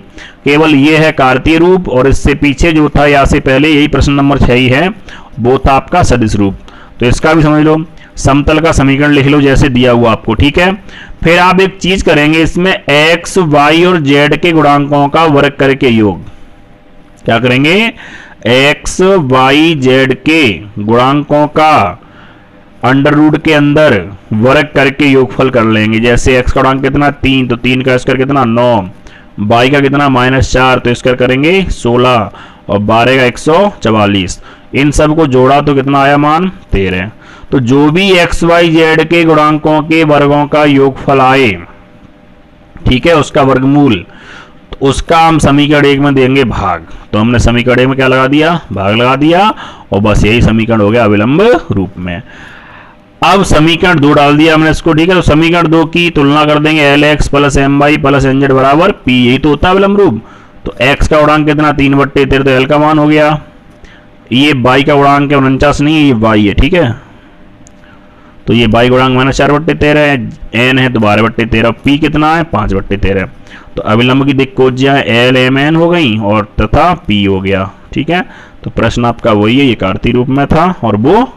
केवल ये है कार्तीय रूप, और इससे पीछे जो था या से पहले यही प्रश्न नंबर 6 ही है, वो था आपका सदिश रूप। तो इसका भी समझ लो, समतल का समीकरण लिख लो जैसे दिया हुआ आपको। ठीक है, फिर आप एक चीज करेंगे, इसमें x, y और z के गुणांकों का वर्ग करके योग, क्या करेंगे, x, y, z के गुणांकों का अंडर रूट के अंदर वर्ग करके योगफल कर लेंगे। जैसे x का गुणांक कितना 3, तो 3 का स्क्वायर कितना 9, y का कितना -4, तो स्क्वायर करेंगे 16, और 12 का 144। इन सब को जोड़ा तो कितना आया मान 13। तो जो भी x, y, z के गुणांकों के वर्गों का योगफल आए, ठीक है, उसका वर्गमूल, तो उसका हम समीकरण 1 में देंगे भाग। तो हमने समीकरण 1 में क्या लगा दिया, भाग लगा दिया, और बस यही समीकरण हो गया अविलंब रूप में। अब समीकरण 2 डाल दिया हमने इसको, ठीक है, तो समीकरण 2 की तुलना कर देंगे, lx + my + nz बराबर p, यही तो होता है अविलंब रूप। तो x का गुणांक कितना 3/13, तो l का मान हो गया। ये y का गुणांक है 49 नहीं है, ये y है, ठीक है, तो ये y गुणांक -4/13 है, n है तो 12/13, p कितना है 5/13। तो अविलंब की दिक्कोजाएं l m n हो गई और तथा p हो गया। ठीक है, तो प्रश्न आपका वही है, ये कार्तीय रूप में था और वो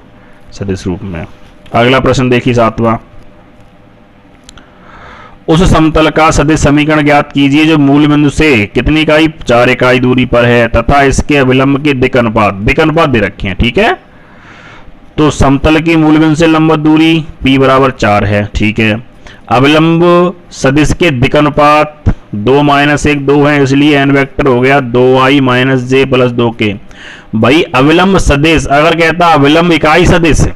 सदिश रूप में। अगला प्रश्न देखिए 7वां। उस समतल का सदिश समीकरण ज्ञात कीजिए जो मूल बिंदु से कितनी इकाई 4 इकाई दूरी पर है तथा इसके अविलंब के दिक् अनुपात दे रखे हैं। ठीक है, तो समतल की मूल बिंदु से लंबवत दूरी p बराबर 4 है। ठीक है, अविलंब सदिश के दिक् अनुपात 2 - 1 2 है, इसलिए n वेक्टर हो गया 2i - j + 2k। भाई अविलंब सदिश अगर कहता अविलंब इकाई सदिश,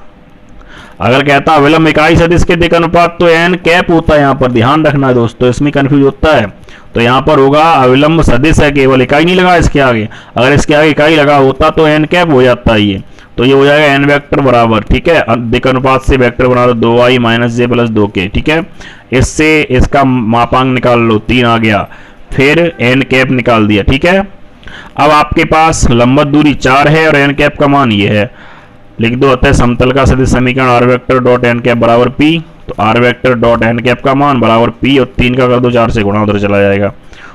अगर कहता अविलंब इकाई सदिश के दिक् अनुपात तो n कैप होता है। यहाँ पर ध्यान रखना है दोस्तों, इसमें कंफ्यूज होता है। तो यहाँ पर होगा अविलंब सदिश है, केवल इकाई नहीं लगा इसके आगे, अगर इसके आगे इकाई लगा होता तो n कैप हो जाता है ये। तो ये हो जाएगा n वेक्टर बराबर, ठीक है, दिक् अनुपात से वेक्टर बना लो 2i - j + 2k। ठीक है, इससे इसका मापांक निकाल लो 3 आ गया, फिर n कैप निकाल दिया। ठीक है, अब आपके पास लंबवत दूरी 4 है और n कैप का मान ये है, लिख दो। अतः समतल का सदिश समीकरण r vector dot n cap बराबर p, तो r vector dot n cap का मान बराबर p और 3 का कर दो 4 से गुणा, उधर चला जाएगा।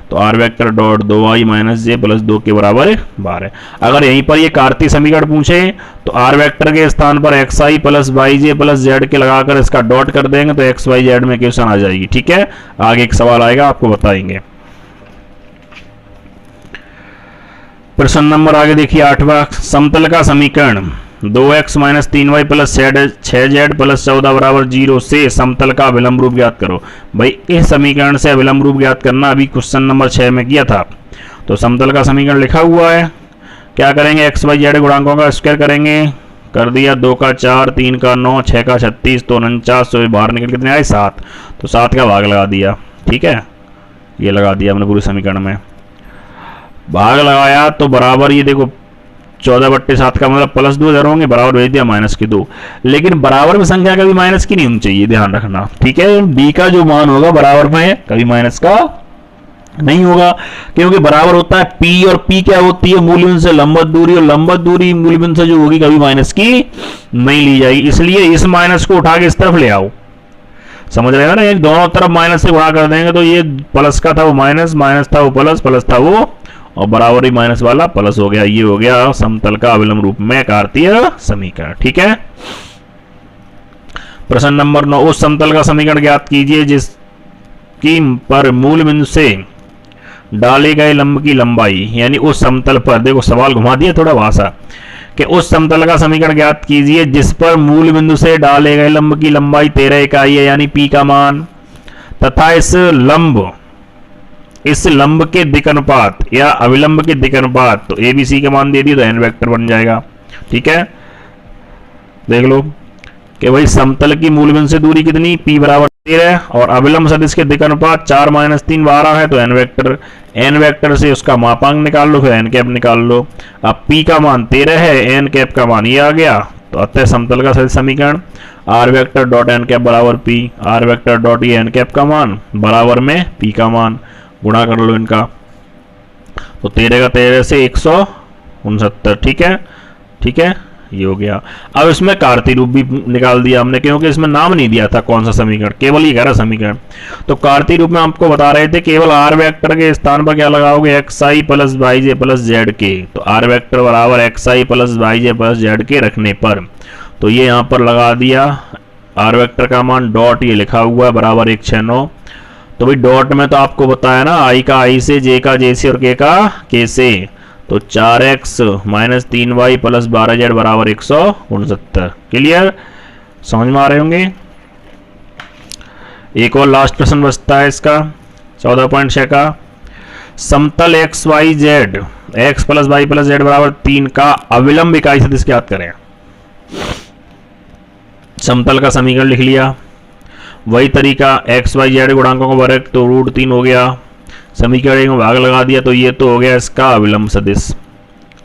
तो r vector dot 2i - j + 2 k बराबर 12। अगर यहीं पर ये कार्तीय समीकरण पूछे तो r वेक्टर के स्थान पर xi + yj + z के लगाकर इसका डॉट कर देंगे तो x y z में इक्वेशन आ जाएगी। ठीक है, आगे एक सवाल आएगा आपको बताएंगे। प्रश्न नंबर आगे देखिए 8वां। समतल का समीकरण 2x - 3y + 6z + 14 बराबर 0 से समतल का अविलंब रूप ज्ञात करो। भाई इस समीकरण से अविलंब रूप ज्ञात करना अभी क्वेश्चन नंबर 6 में किया था। तो समतल का समीकरण लिखा हुआ है, क्या करेंगे x y z गुणांकों का स्क्वायर करेंगे, कर दिया 2 का 4, 3 का 9, 6 का 36, तो 49, तो बाहर निकल कितने आए 7, तो 7 का भाग लगा दिया। ठीक है, ये लगा दिया हमने पूरे समीकरण में, भाग लगाया तो बराबर ये देखो 14/7 का मतलब +2 इधर होंगे, बराबर भेज दिया -2। लेकिन बराबर में संख्या कभी माइनस की नहीं होनी चाहिए, ध्यान रखना। ठीक है, b का जो मान होगा बराबर में कभी माइनस का नहीं होगा, क्योंकि बराबर होता है p, और p क्या होती है मूल बिंदु से लंबवत दूरी, और लंबवत दूरी मूल बिंदु से जो होगी कभी माइनस की नहीं ली जाएगी। इसलिए इस माइनस को उठा के इस तरफ ले आओ, समझ रहे हो ना, ये दोनों तरफ माइनस से गुणा कर देंगे तो ये प्लस का था वो माइनस, माइनस था वो प्लस, प्लस था वो, और बराबर ही माइनस वाला प्लस हो गया। ये हो गया समतल का अविलंब रूप में कार्तीय समीकरण। ठीक है, प्रश्न नंबर 9। उस समतल का समीकरण ज्ञात कीजिए जिसकी पर मूल बिंदु से डाले गए लंब की लंबाई, यानी उस समतल पर, देखो सवाल घुमा दिया थोड़ा भाषा, कि उस समतल का समीकरण ज्ञात कीजिए जिस पर मूल बिंदु से डाले गए लंब की लंबाई 13 इकाई है, यानी p का मान, तथा इस लंब के दिक् अनुपात या अविलंब के दिक् अनुपात, तो ए बी सी के मान दे दिए तो n वेक्टर बन जाएगा। ठीक है, देख लो कि भाई समतल की मूल बिंदु से दूरी कितनी, p बराबर 13 और अविलंब सदिश के दिक् अनुपात 4 - 3 12 है, तो n वेक्टर से उसका मापांक निकाल लो, फिर n कैप निकाल लो। अब p का मान 13 है, n कैप का मान ये आ गया, तो अतः समतल का सदिश समीकरण r vector dot n cap बराबर p, r वेक्टर डॉट ये n कैप का मान बराबर में p का मान, गुणा कर लो इनका, तो 13 का 13 से 169। ठीक है, ठीक है, ये हो गया। अब इसमें कार्तीय रूप भी निकाल दिया हमने, क्योंकि इसमें नाम नहीं दिया था कौन सा समीकरण, केवल ये कह रहा समीकरण। तो कार्तीय रूप में आपको बता रहे थे केवल r वेक्टर के स्थान पर क्या लगाओगे, xi + yj + zk, तो r वेक्टर बराबर xi + yj + zk रखने पर, तो ये यहाँ पर लगा दिया r वेक्टर का मान, डॉट ये लिखा हुआ है बराबर 169। तो भाई डॉट में तो आपको बताया ना i का i से, j का j से और k का k से, तो 4x - 3y + 12z बराबर 169। क्लियर, समझ में आ रहे होंगे। एक और लास्ट प्रश्न बचता है इसका 14.6 का। समतल x y z x + y + z बराबर 3 का अविलंब इकाई सदिश ज्ञात करें। समतल का समीकरण लिख लिया, वही तरीका x y z गुणांकों का वर्ग, तो √3 हो गया, समीकरण में भाग लगा दिया, तो ये तो हो गया इसका अविलंब सदिश,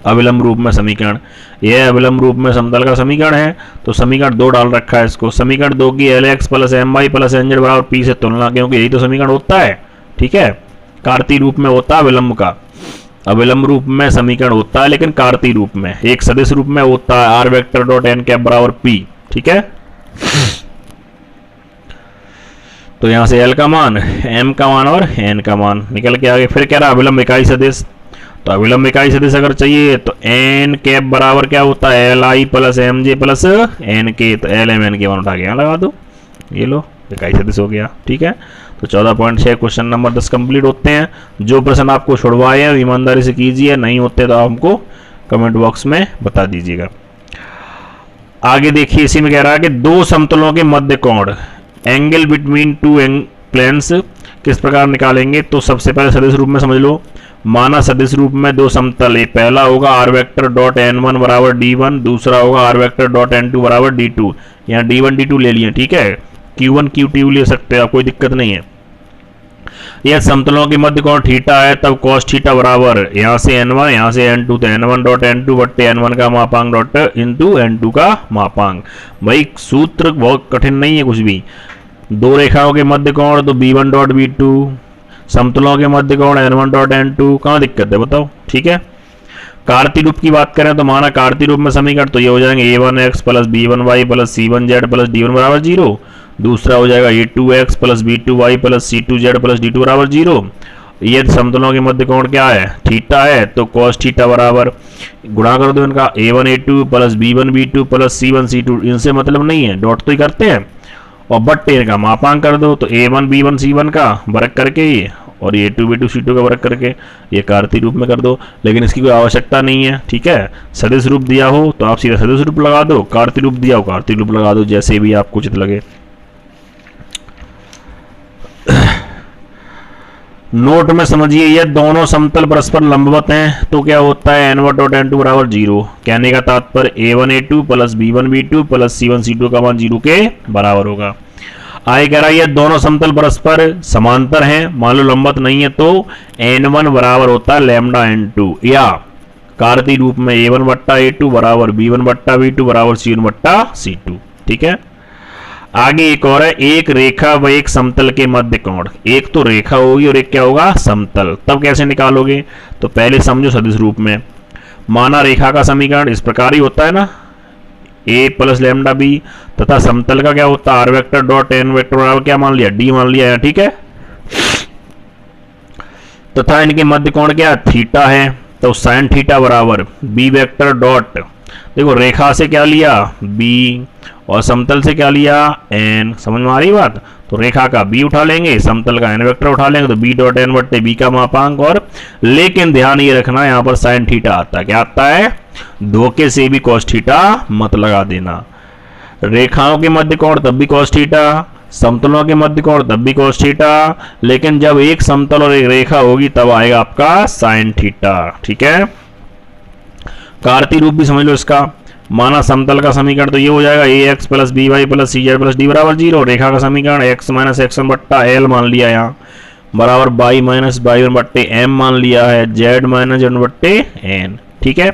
अविलंब रूप में समीकरण। यह अविलंब रूप में समतल का समीकरण है, तो समीकरण 2 डाल रखा है इसको। समीकरण 2 की Lx + My + Nz बराबर p से तुलना, क्योंकि यही तो समीकरण होता है। ठीक है, कार्तीय रूप में होता है अविलंब का, अविलंब रूप में समीकरण होता है, लेकिन कार्तीय रूप में, एक सदिश रूप में होता है r vector dot n cap बराबर p। ठीक है, तो यहां से L का मान, M का मान और N का मान निकल के आगे। फिर कह रहा अविलंब इकाई सदिश, तो अविलंब इकाई सदिश अगर चाहिए तो एन कैप बराबर क्या होता है, l i plus m j plus n k, तो एल एम एन के वन उठा के यहाँ लगा दो, ये लो इकाई सदिश हो गया। ठीक है, तो 14.6 क्वेश्चन नंबर 10 कंप्लीट होते हैं। जो प्रश्न आपको छुड़वाए हैं ईमानदारी से कीजिए, नहीं होते तो आप हमको कमेंट बॉक्स में बता दीजिएगा। आगे देखिए, इसी में कह रहा है कि दो समतलों के मध्य कोण, एंगल बिटवीन टू प्लेन्स किस प्रकार निकालेंगे। तो सबसे पहले सदिश रूप में समझ लो। माना सदिश रूप में दो समतल, एक पहला होगा r vector dot n one बराबर डी वन, दूसरा होगा r vector dot n two बराबर डी टू। यहाँ डी वन डी टू ले लिए, ठीक है, क्यू वन क्यू टू ले सकते हैं, कोई दिक्कत नहीं है। यह समतलों के मध्य कोण थीटा है, तब कॉस थीटा बराबर यहाँ से एन वन, यहाँ से एन टू, तो n one dot n two बट्टे एन वन का मापांक डॉट इंटू एन टू का मापांक। भाई सूत्र बहुत कठिन नहीं है कुछ भी। दो रेखाओं के मध्य कोण तो b one dot b two, समतलों के मध्य कोण n one dot n two, कहाँ दिक्कत है बताओ। ठीक है, कार्तीय रूप की बात करें तो माना कार्तीय रूप में समीकरण तो ये हो जाएंगे a one x plus b one y plus c one z plus d one बराबर जीरो। दूसरा हो जाएगा a two x plus b two y plus c two z plus d two बराबर जीरो। ये समतलों के मध्य कोण क्या है, थीटा है, तो कॉस थीटा बराबर गुणा कर दो इनका, a one a two plus b one b two plus c one c two, इनसे मतलब नहीं है, डॉट तो ही करते हैं, और बट्टे इनका मापांक कर दो, तो a one b one c one का वर्ग करके ये, और a two b two c two का वर्ग करके ये कार्तीय रूप में कर दो। लेकिन इसकी कोई आवश्यकता नहीं है। ठीक है, सदिश रूप दिया हो तो आप सीधा सदिश रूप लगा दो, कार्तीय रूप दिया हो कार्तीय रूप लगा दो, जैसे भी आपको उचित लगे। नोट में समझिए, ये दोनों समतल परस्पर लंबवत हैं तो क्या होता है, n one dot n two बराबर जीरो। कहने का तात्पर्य a one a two plus b one b two plus c one c two का मान जीरो के बराबर होगा। आगे कह रहा है ये दोनों समतल परस्पर समांतर हैं, मान लो लंबवत नहीं है, तो एन वन बराबर होता है लैम्डा एन टू, या कार्तीय रूप में ए वन बट्टा ए टू बराबर बी वन बट्टा बी टू बराबर सी वन बट्टा सी टू। ठीक है, आगे एक और है, एक रेखा व एक समतल के मध्य कोण। एक तो रेखा होगी और एक क्या होगा, समतल। तब कैसे निकालोगे, तो पहले समझो सदिश रूप में। माना रेखा का समीकरण इस प्रकार ही होता है ना, ए प्लस लैम्डा बी, तथा समतल का क्या होता है, r vector dot n vector बराबर क्या मान लिया, डी मान लिया है। ठीक है, तथा इनके मध्य कोण क्या, थीटा है, तो साइन थीटा बराबर बी वेक्टर डॉट, देखो रेखा से क्या लिया बी और समतल से क्या लिया एन, समझ में आ रही बात। तो रेखा का बी उठा लेंगे, समतल का एन वेक्टर उठा लेंगे, तो बी डॉट एन बट्टे बी का मापांक। और लेकिन ध्यान ये रखना, यहाँ पर साइन थीटा आता है, क्या आता है, धोखे से भी कॉस थीटा मत लगा देना। रेखाओं के मध्य कोण तब भी कॉस थीटा, समतलों के मध्य कोण तब भी कॉस थीटा, लेकिन जब एक समतल और एक रेखा होगी तब आएगा आपका साइन थीटा। ठीक है, कार्तीय रूप भी समझ लो इसका। माना समतल का समीकरण तो ये हो जाएगा a x plus b y plus c z plus d बराबर जीरो। रेखा का समीकरण एक्स माइनस एक्स वन बट्टा एल मान लिया यहाँ बराबर बाई माइनस बाई वन बट्टे एम मान लिया है, जेड माइनस जेड बट्टे एन। ठीक है,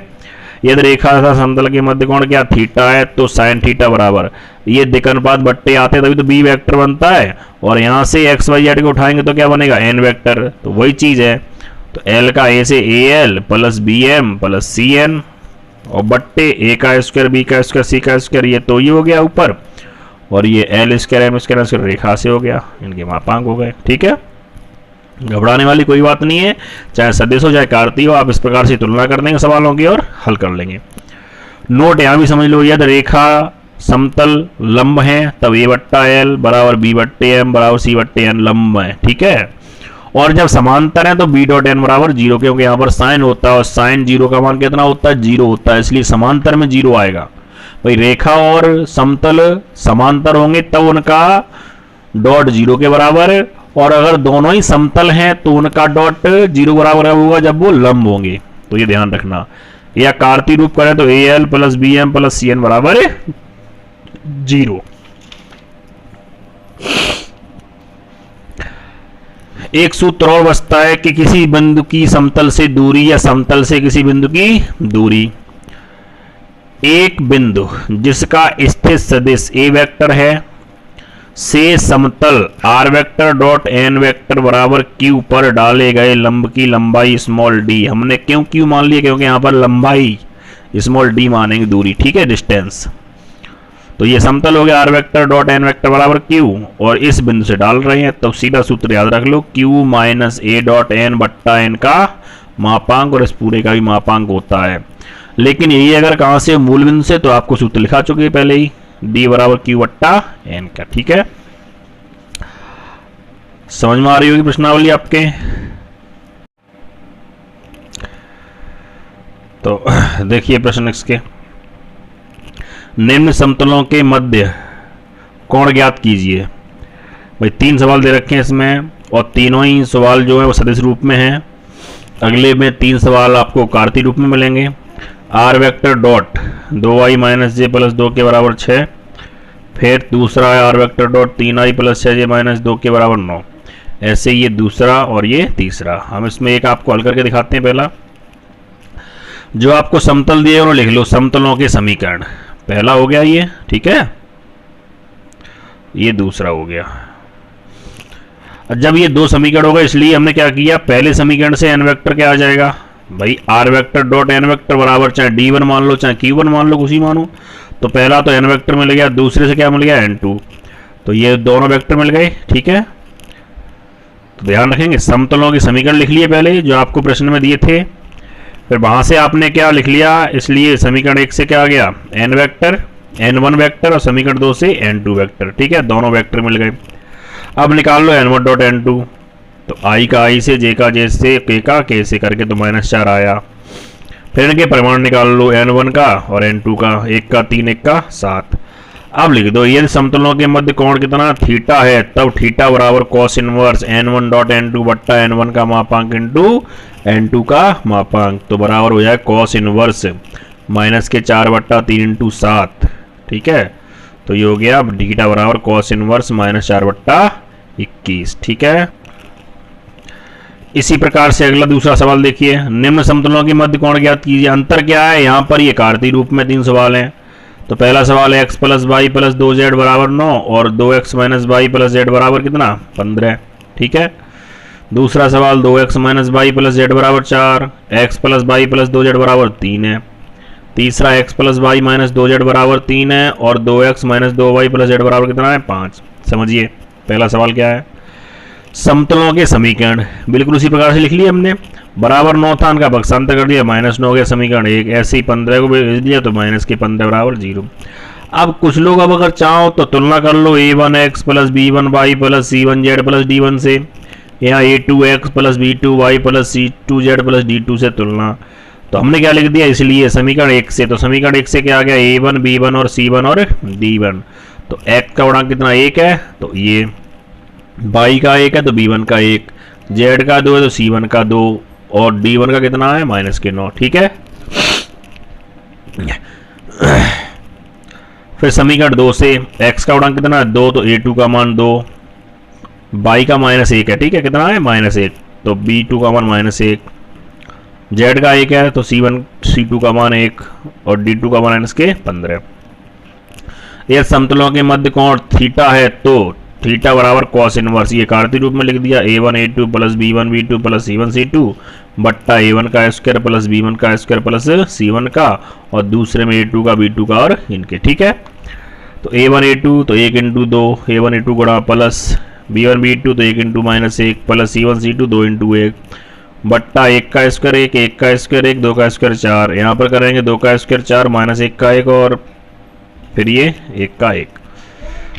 यदि रेखा था समतल के मध्य कोण क्या थीटा है, तो साइन थीटा बराबर ये दिक्कनुपात बट्टे आते हैं तभी तो बी वेक्टर बनता है, और यहाँ से एक्स वाई जेड को उठाएंगे तो क्या बनेगा एन वेक्टर, तो वही चीज है। तो एल का ए से a l plus b m plus c n और बट्टे ए का स्क्वायर बी का स्क्वायर सी का स्क्वायर, ये तो ये हो गया ऊपर, और ये l square m square square रेखा से हो गया, इनके मापांक हो गए। ठीक है, घबराने वाली कोई बात नहीं है, चाहे सदिश हो चाहे कार्तीय हो, आप इस प्रकार से तुलना कर देंगे सवालों की और हल कर लेंगे। नोट यहाँ भी समझ लो, यदि रेखा समतल लंब है तब ए बट्टा एल बराबर बी बट्टे एम बराबर सी बट्टे एन लंब है। ठीक है, और जब समांतर है तो बी डॉट एन बराबर जीरो, क्योंकि यहाँ पर साइन होता है और साइन जीरो का मान कितना होता है, जीरो होता है, इसलिए समांतर में जीरो आएगा। भाई रेखा और समतल समांतर होंगे तब उनका डॉट जीरो के बराबर, और अगर दोनों ही समतल हैं तो उनका डॉट जीरो बराबर होगा जब वो लंब होंगे, तो ये ध्यान रखना। या कार्तीय रूप करें तो a l plus b m plus c n बराबर जीरो। एक सूत्र और बचता है कि किसी बिंदु की समतल से दूरी या समतल से किसी बिंदु की दूरी, एक बिंदु जिसका स्थित सदिश ए वेक्टर है से समतल r vector dot n vector बराबर क्यू पर डाले गए लंब की लंबाई स्मॉल डी। हमने क्यों क्यू मान लिया, क्योंकि यहाँ पर लंबाई स्मॉल डी मानेंगे दूरी। ठीक है, डिस्टेंस। तो ये समतल हो गया r vector dot n vector बराबर क्यू, और इस बिंदु से डाल रहे हैं, तो सीधा सूत्र याद रख लो, q minus a dot n बट्टा एन का मापांक और इस पूरे का भी मापांक होता है। लेकिन यही अगर कहां से मूल बिंदु से, तो आपको सूत्र लिखा चुके हैं पहले ही, d बराबर क्यू बट्टा एन का। ठीक है, समझ में आ रही होगी प्रश्नावली आपके। तो देखिए प्रश्न इसके, निम्न समतलों के मध्य कोण ज्ञात कीजिए। भाई 3 सवाल दे रखे हैं इसमें, और तीनों ही सवाल जो है वो सदिश रूप में हैं। अगले में 3 सवाल आपको कार्तीय रूप में मिलेंगे। R vector dot 2i minus j plus 2 k बराबर 6, फिर दूसरा है r vector dot 3i plus 6j minus 2 k बराबर 9। ऐसे ये दूसरा और ये तीसरा। हम इसमें एक आपको हल करके दिखाते हैं। पहला जो आपको समतल दिए उन्हें लिख लो, समतलों के समीकरण। पहला हो गया ये, ठीक है, ये दूसरा हो गया। जब ये 2 समीकरण हो गए, इसलिए हमने क्या किया, पहले समीकरण से एन वेक्टर क्या आ जाएगा भाई, r vector dot n vector बराबर चाहे d1 मान लो चाहे q1 मान लो, कुछ ही मानो। तो पहला तो एन वेक्टर मिल गया, दूसरे से क्या मिल गया n2, तो ये दोनों वेक्टर मिल गए। ठीक है, तो ध्यान रखेंगे समतलों के समीकरण लिख लिए पहले जो आपको प्रश्न में दिए थे, फिर वहां से आपने क्या लिख लिया, इसलिए समीकरण 1 से क्या आ गया n वेक्टर, n1 वेक्टर, और समीकरण 2 से n2 वेक्टर। ठीक है, दोनों वेक्टर मिल गए। अब निकाल लो n1 डॉट n2, तो i का i से, j का j से, k का k से करके तो -4 आया। फिर इनके परिमाण निकाल लो, n1 का और n2 का, 1 का 3 1 का 7। अब लिख दो यदि समतलों के मध्य कोण कितना थीटा है, तब थीटा बराबर cos inverse n1 dot n2 बट्टा n1 का मापांक इंटू n2 का मापांक, तो बराबर हो जाए कॉस इनवर्स -4 बट्टा 3 इंटू 7। ठीक है, तो ये हो गया अब थीटा बराबर कॉस इनवर्स -4 बट्टा 21। ठीक है, इसी प्रकार से अगला दूसरा सवाल देखिए, निम्न समतलों के मध्य कोण ज्ञात कीजिए। अंतर क्या है, यहाँ पर ये कार्तीय रूप में 3 सवाल हैं। तो पहला सवाल है x plus Y plus 2z बराबर 9 और 2x minus Y plus Z बराबर कितना 15। ठीक है, दूसरा सवाल 2x minus Y plus Z बराबर 4, x plus Y plus 2z बराबर 3 है। तीसरा x plus Y minus 2z बराबर 3 है और 2x minus 2y plus Z बराबर कितना है 5। समझिए पहला सवाल क्या है, समतलों के समीकरण बिल्कुल उसी प्रकार से लिख लिए हमने। बराबर 9 था, उनका पक्षांतर कर दिया, -9 हो गया समीकरण 1। ऐसे ही 15 को भेज दिया तो -15 बराबर 0। अब कुछ लोग अब अगर चाहो तो तुलना कर लो a1x plus b1y plus c1z plus d1 से, या a2x plus b2y plus c2z plus d2 से तुलना। तो हमने क्या लिख दिया, इसलिए समीकरण 1 से, तो समीकरण 1 से क्या आ गया a1 b1 और c1 और d1। तो x का गुणांक कितना 1 है, तो ये y का 1 है तो b1 का 1, z का 2 है तो c1 का 2 और d1 का कितना है -9। ठीक है, फिर समीकरण 2 से x का गुणांक कितना है 2, तो a2 का मान 2, y का -1 है। ठीक है, कितना है -1, तो b2 का मान -1, z का 1 है तो c2 का मान 1 और d2 का मान -15। यह समतलों के मध्य कोण थीटा है तो थीटा बराबर कॉस इनवर्स, ये कार्तीय रूप में लिख दिया a1 a2 plus b1 b2 plus c1 c2 बट्टा a1 का स्क्वायर प्लस b1 का स्क्वायर प्लस c1 का, और दूसरे में a2 का b2 का और इनके। ठीक है, तो a1 a2 तो 1 इंटू 2 a1 a2 गुणा प्लस b1 b2 तो 1 into -1 plus c1 c2 2 into 1 बट्टा 1 का स्क्वायर 1 1 का स्क्वायर 1 2 का स्क्वायर 4। यहाँ पर करेंगे 2 का स्क्वायर 4 -1 का 1 और फिर ये 1 का 1।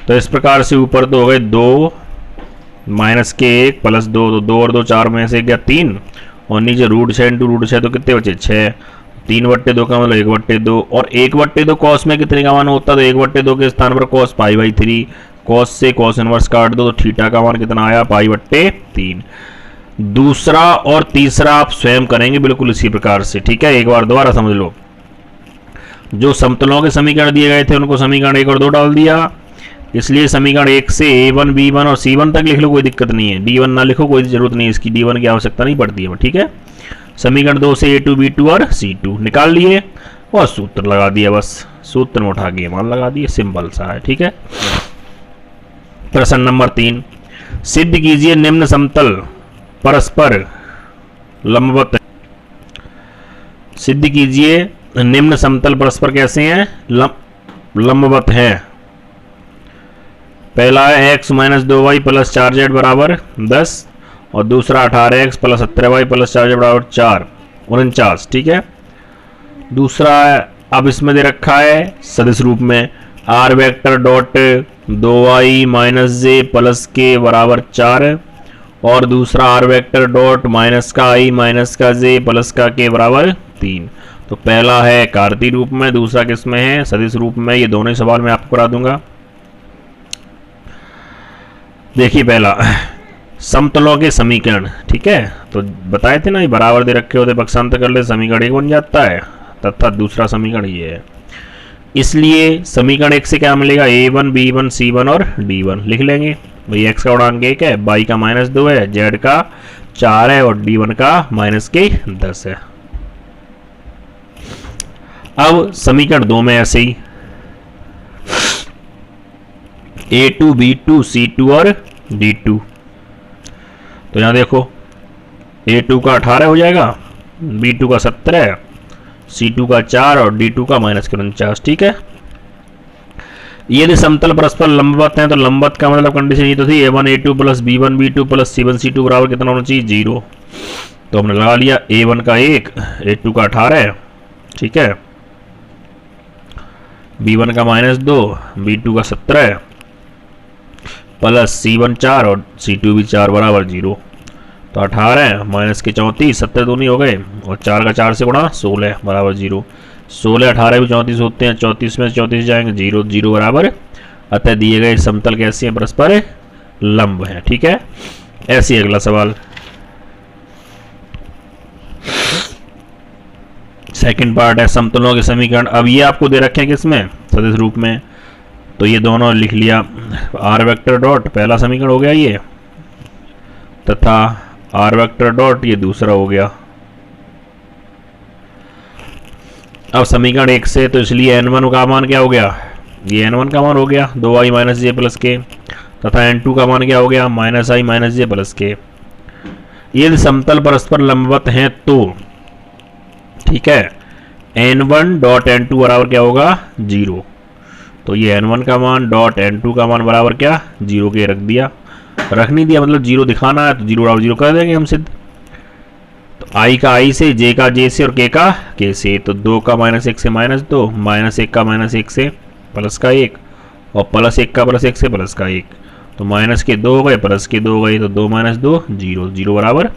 तो इस प्रकार से ऊपर तो हो गए 2 माइनस के 1 प्लस 2, तो 2 और 2 4 में से गया 3, और नीचे √6 इंटू √6 तो कितने बचे 6। 3/2 का मतलब 1/2, और 1/2 कॉस में कितने का मान होता है, तो 1/2 के स्थान पर कॉस π/3, कॉस से कॉस इनवर्स काट दो तो थीटा का मान कितना आया π/3। दूसरा और तीसरा आप स्वयं करेंगे बिल्कुल इसी प्रकार से। ठीक है, एक बार दोबारा समझ लो, जो समतलों के समीकरण दिए गए थे उनको समीकरण 1 और 2 डाल दिया, इसलिए समीकरण 1 से a1 b1 और c1 तक लिख लो, कोई दिक्कत नहीं है। d1 ना लिखो, कोई जरूरत नहीं है, इसकी d1 की आवश्यकता नहीं पड़ती है। ठीक है, समीकरण 2 से a2 b2 और c2 निकाल लिए और सूत्र लगा दिया, बस सूत्र में उठा के मान लगा दिए, सिंपल सा है। ठीक है, प्रश्न नंबर 3, सिद्ध कीजिए निम्न समतल परस्पर लंबवत। सिद्ध कीजिए निम्न समतल परस्पर कैसे हैं लंबवत हैं। पहला है x minus 2y plus 4z बराबर 10 और दूसरा 18x प्लस 17y प्लस 4 बराबर 4, 49, ठीक है। दूसरा अब इसमें दे रखा है सदिश रूप में r vector dot 2y minus j plus k बराबर 4 और दूसरा आर वेक्टर डॉट माइनस का i माइनस का जे प्लस का के बराबर 3। तो पहला है कार्तीय रूप में, दूसरा किस में है, सदिश रूप में। ये दोनों सवाल मैं आपको करा दूंगा। देखिए पहला समतलों के समीकरण, ठीक है। तो बताए थे ना, ये बराबर दे रखे होते पक्षांतर कर ले समीकरण एक बन जाता है, तथा दूसरा समीकरण ये है। इसलिए समीकरण एक से क्या मिलेगा, a1 b1 c1 और d1 लिख लेंगे। भाई x का गुणांक 1 है, y का -2 है, z का 4 है और d1 का -10 है। अब समीकरण 2 में ऐसे ही a2 b2 c2 और d2। तो यहां देखो a2 का 18 हो जाएगा, b2 का 17, c2 का 4 और d2 का -49, ठीक है। यदि समतल परस्पर लंबवत हैं तो लंबवत का मतलब कंडीशन ये तो थी a1 a2 plus b1 b2 plus c1 c2 बराबर कितना होना चाहिए, 0। तो हमने लगा लिया a1 का 1, a2 का 18, ठीक है, b1 का -2, b2 का 17 प्लस c1 4 और c2 भी 4 बराबर 0। तो 18 माइनस के 34, 70 दूनी हो गए और 4 का 4 से गुणा 16 बराबर 0। 16 18 भी 34 होते हैं, 34 में 34 जाएंगे 0, 0 बराबर। अतः दिए गए समतल कैसे हैं, परस्पर लंब हैं, ठीक है। ऐसे ही अगला सवाल, सेकंड पार्ट है समतलों के समीकरण। अब ये आपको दे रखे हैं किसमें, सदिश रूप में। तो ये दोनों लिख लिया, आर वेक्टर डॉट पहला समीकरण हो गया ये, तथा आर वेक्टर डॉट ये दूसरा हो गया। अब समीकरण 1 से, तो इसलिए n1 का मान क्या हो गया, ये n1 का मान हो गया 2i माइनस जे प्लस के, तथा n2 का मान क्या हो गया -i माइनस जे प्लस के। ये समतल परस्पर लंबवत हैं तो, ठीक है, n1 डॉट n2 बराबर क्या होगा, 0। तो ये n1 का मान डॉट n2 का मान बराबर क्या, 0 के रख दिया, रख नहीं दिया मतलब 0 दिखाना है तो 0 बराबर 0 कर देंगे हम सिद्ध। तो i का i से, j का j से और k का k से। तो 2 का -1 से -2, -1 का -1 से प्लस का 1 और +1 का +1 से प्लस का 1। तो माइनस के 2 हो गए, प्लस के 2 हो गए, तो 2 - 2 0, 0 बराबर।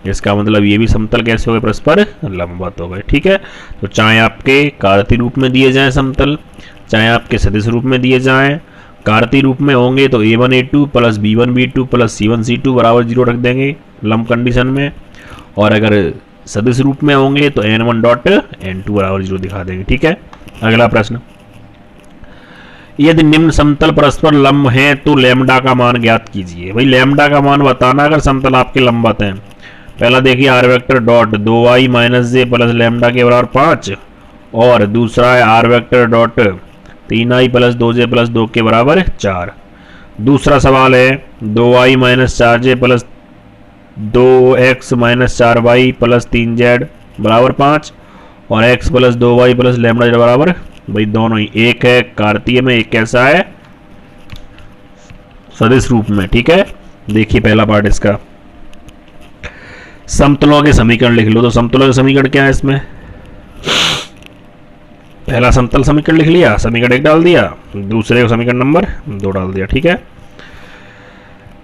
इसका मतलब ये भी समतल कैसे हो गए, परस्पर लंबवत हो गए, ठीक है। तो चाहे आपके कार्तीय रूप में दिए जाएं समतल, चाहे आपके सदिश रूप में दिए जाएं, कार्तीय रूप में होंगे तो a1 a2 plus b1 b2 plus c1 c2 बराबर 0 रख देंगे लंब कंडीशन में, और अगर सदिश रूप में होंगे तो n1 डॉट n2 बराबर 0 दिखा देंगे, ठीक है। अगला प्रश्न, यदि निम्न समतल परस्पर लंब हैं तो लैम्डा का मान ज्ञात कीजिए। भाई लैम्डा का मान बताना अगर समतल आपके लंबवत हैं। पहला देखिए r vector dot 2i minus j plus lambda k बराबर 5, और दूसरा है r vector dot 3i plus 2j plus 2 k बराबर 4। दूसरा सवाल है 2i minus 4j plus 2x minus 4y plus 3z बराबर 5 और x plus 2y plus lambda z बराबर, भाई दोनों ही एक है कार्तीय में, एक कैसा है, सदिश रूप में, ठीक है। देखिए पहला पार्ट इसका, समतलों के समीकरण लिख लो। तो समतलों के समीकरण क्या है इसमें, पहला समतल समीकरण लिख लिया, समीकरण 1 डाल दिया, दूसरे को समीकरण नंबर 2 डाल दिया, ठीक है।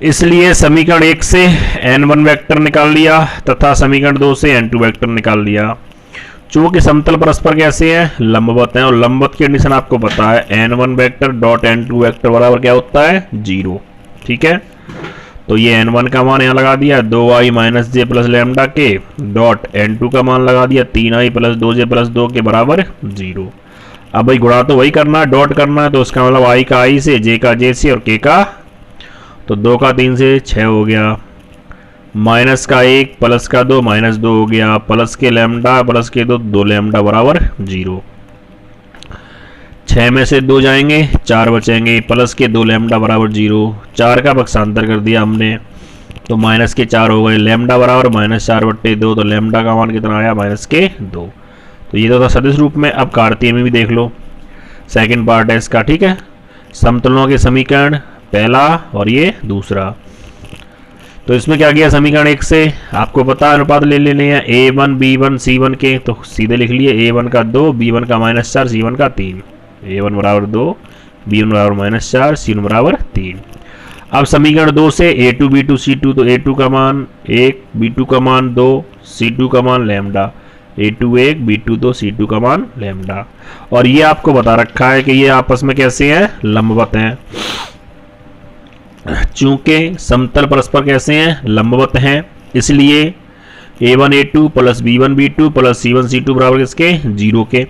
इसलिए समीकरण 1 से n1 वेक्टर निकाल लिया तथा समीकरण 2 से n2 वेक्टर निकाल लिया। चूंकि समतल परस्पर कैसे हैं, लंबवत हैं, और लंबवत की कंडीशन आपको पता है n1 vector dot n2 vector बराबर क्या होता है, 0, ठीक है। तो ये n1 का मान यहाँ लगा दिया 2i minus j plus lambda के, डॉट n2 का मान लगा दिया 3i plus 2j plus 2 k बराबर 0। अब भाई गुणा तो वही करना है, डॉट करना है, तो उसका मतलब i का i से, j का j से और k का, तो 2 का 3 से 6 हो गया, माइनस का 1 प्लस का 2 -2 हो गया, प्लस के लैम्डा प्लस के 2 लैम्डा बराबर 0। 6 में से 2 जाएंगे, 4 बचेंगे, प्लस के 2 लैम्डा बराबर 0। 4 का पक्षांतर कर दिया हमने तो माइनस के 4 हो गए, लैम्डा बराबर -4/2, तो लैम्डा का मान कितना आया, -2। तो ये तो था सदिश रूप में। अब कार्तीय में भी देख लो, सेकंड पार्ट है इसका, ठीक है। समतलों के समीकरण पहला और ये दूसरा। तो इसमें क्या किया समीकरण 1 से, आपको पता है अनुपात ले लेने हैं a1 b1 c1 के, तो सीधे लिख लिए a1 का 2, b1 का -4, c1 का 3, a1 बराबर 2, b1 बराबर -4, c1 बराबर 3। अब समीकरण 2 से a2 b2 c2, तो a2 का मान 1, b2 का मान 2, c2 का मान लैम्डा, a2 1, b2 2, c2 का मान लैम्डा। और ये आपको बता रखा है कि ये आपस में कैसे हैं, लंबवत हैं। चूंकि समतल परस्पर कैसे हैं, लंबवत हैं, इसलिए a1 a2 plus b1 b2 plus c1 c2 बराबर किसके, 0 के।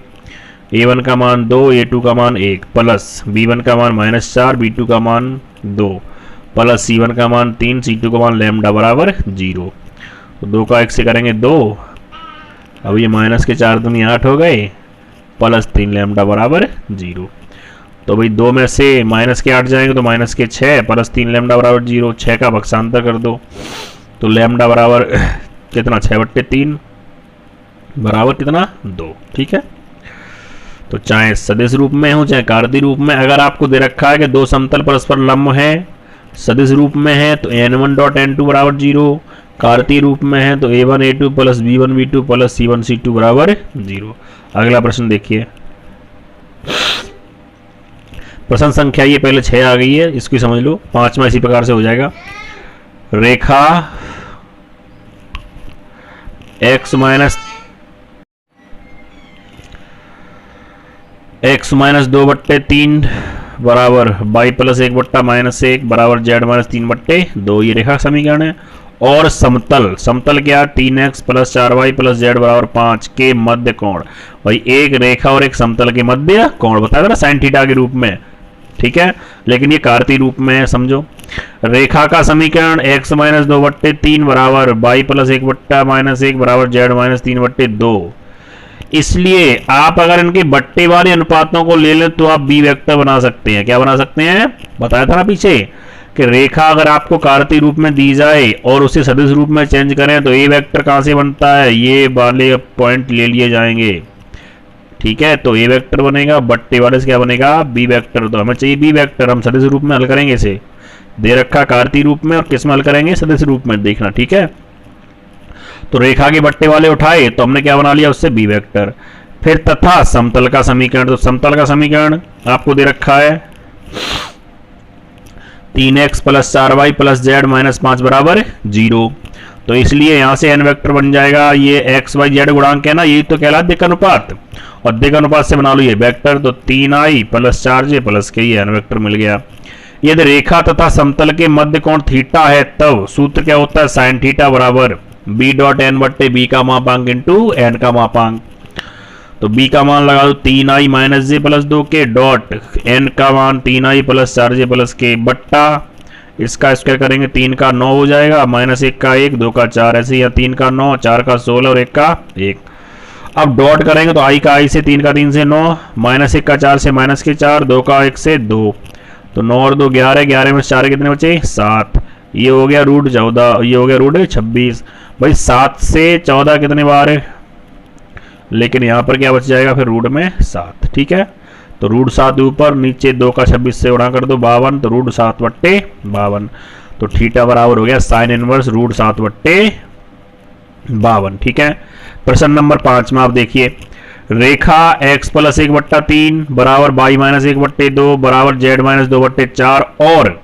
a1 का मान 2, a2 का मान 1 प्लस b1 का मान -4, b2 का मान 2 प्लस c1 का मान 3, c2 का मान लैम्डा बराबर 0। तो 2 का 1 से करेंगे 2, अब ये माइनस के 4 दूनी 8 हो गए, प्लस 3 लैम्डा बराबर 0। तो भाई 2 में से माइनस के 8 जाएंगे तो माइनस के 6 प्लस 3 लैम्डा बराबर 0। 6 का भक्षांतर कर दो तो लैम्डा बराबर कितना, 6/3 बराबर कितना, 2। ठीक है, तो चाहे सदिश रूप में हो चाहे कार्तीय रूप में, अगर आपको दे रखा है कि दो समतल परस्पर लंब है, सदिश रूप में है तो n1 डॉट n2 बराबर 0, कार्तीय रूप में है तो a1 a2 plus b1 b2 plus c1 c2 बराबर 0। अगला प्रश्न देखिए, प्रश्न संख्या ये पहले 6 आ गई है, इसकी समझ लो। 5वां इसी प्रकार से हो जाएगा, रेखा x माइनस 2/3 बराबर y प्लस 1/-1 बराबर z -3/2, ये रेखा समीकरण है। और समतल क्या, 3x plus 4y plus z बराबर 5 के मध्य कोण। भाई एक रेखा और एक समतल के मध्य कोण बताया था ना, साइन थीटा के रूप में। ठीक है, लेकिन ये कार्तीय रूप में है, समझो। रेखा का समीकरण x माइनस 2/3 बराबर y प्लस 1/-1 बराबर z -3/2। इसलिए आप अगर इनके बट्टे वाले अनुपातों को ले लें तो आप बी वेक्टर बना सकते हैं। क्या बना सकते हैं, बताया था ना पीछे कि रेखा अगर आपको कार्तीय रूप में दी जाए और उसे सदिश रूप में चेंज करें तो ए वेक्टर कहां से बनता है, ये वाले पॉइंट ले लिए जाएंगे। ठीक है, तो ए वेक्टर बनेगा, बट्टे वाले से क्या बनेगा, बी वेक्टर। तो हमें चाहिए बी वेक्टर, हम सदिश रूप में हल करेंगे, इसे दे रखा कार्तीय रूप में और किस में हल करेंगे, सदिश रूप में, देखना। ठीक है, तो रेखा के बट्टे वाले उठाए तो हमने क्या बना लिया, उससे बी वेक्टर। फिर तथा समतल का समीकरण, तो समतल का समीकरण आपको दे रखा है 3x plus 4y plus z -5 बराबर 0। तो इसलिए यहां से n वेक्टर बन जाएगा, ये x y z गुणांक है ना, ये तो कहलाता दिक् अनुपात, और दिक् अनुपात से बना लो ये वेक्टर, तो 3i प्लस 4j प्लस के, ये n वेक्टर मिल गया। यदि रेखा तथा समतल के मध्य कोण थीटा है तब सूत्र क्या होता है, साइन थीटा बराबर b डॉट n बट्टे b का मापांक इंटू n का मापांक। तो b का मान लगा दो 3i माइनस जे प्लस 2 के डॉट n का मान 3i प्लस 4j प्लस के बट्टा इसका स्क्वायर करेंगे 3 का 9 हो जाएगा, -1 का 1, 2 का 4, ऐसे या 3 का 9, 4 का 16 और 1 का 1। अब डॉट करेंगे तो i का i से 3 का 3 से 9, -1 का 4 से माइनस के 4, 2 का 1 से 2, तो 9 और 2 11, 11 में 4 कितने बचे 7, ये हो गया रूट 14, ये हो गया रूट 26। भाई 7 से 14 कितने बार है, लेकिन यहाँ पर क्या बच जाएगा फिर रूट में 7। ठीक है, तो रूट 7 ऊपर, नीचे 2 का 26 से गुणा कर दो 52, तो रूट 7/52। तो थीटा बराबर हो गया साइन इनवर्स रूट 7/52। ठीक है, प्रश्न नंबर 5 में आप देखिए, रेखा x प्लस 1/3 बराबर y माइनस 1/2 बराबर z माइनस 2/4 और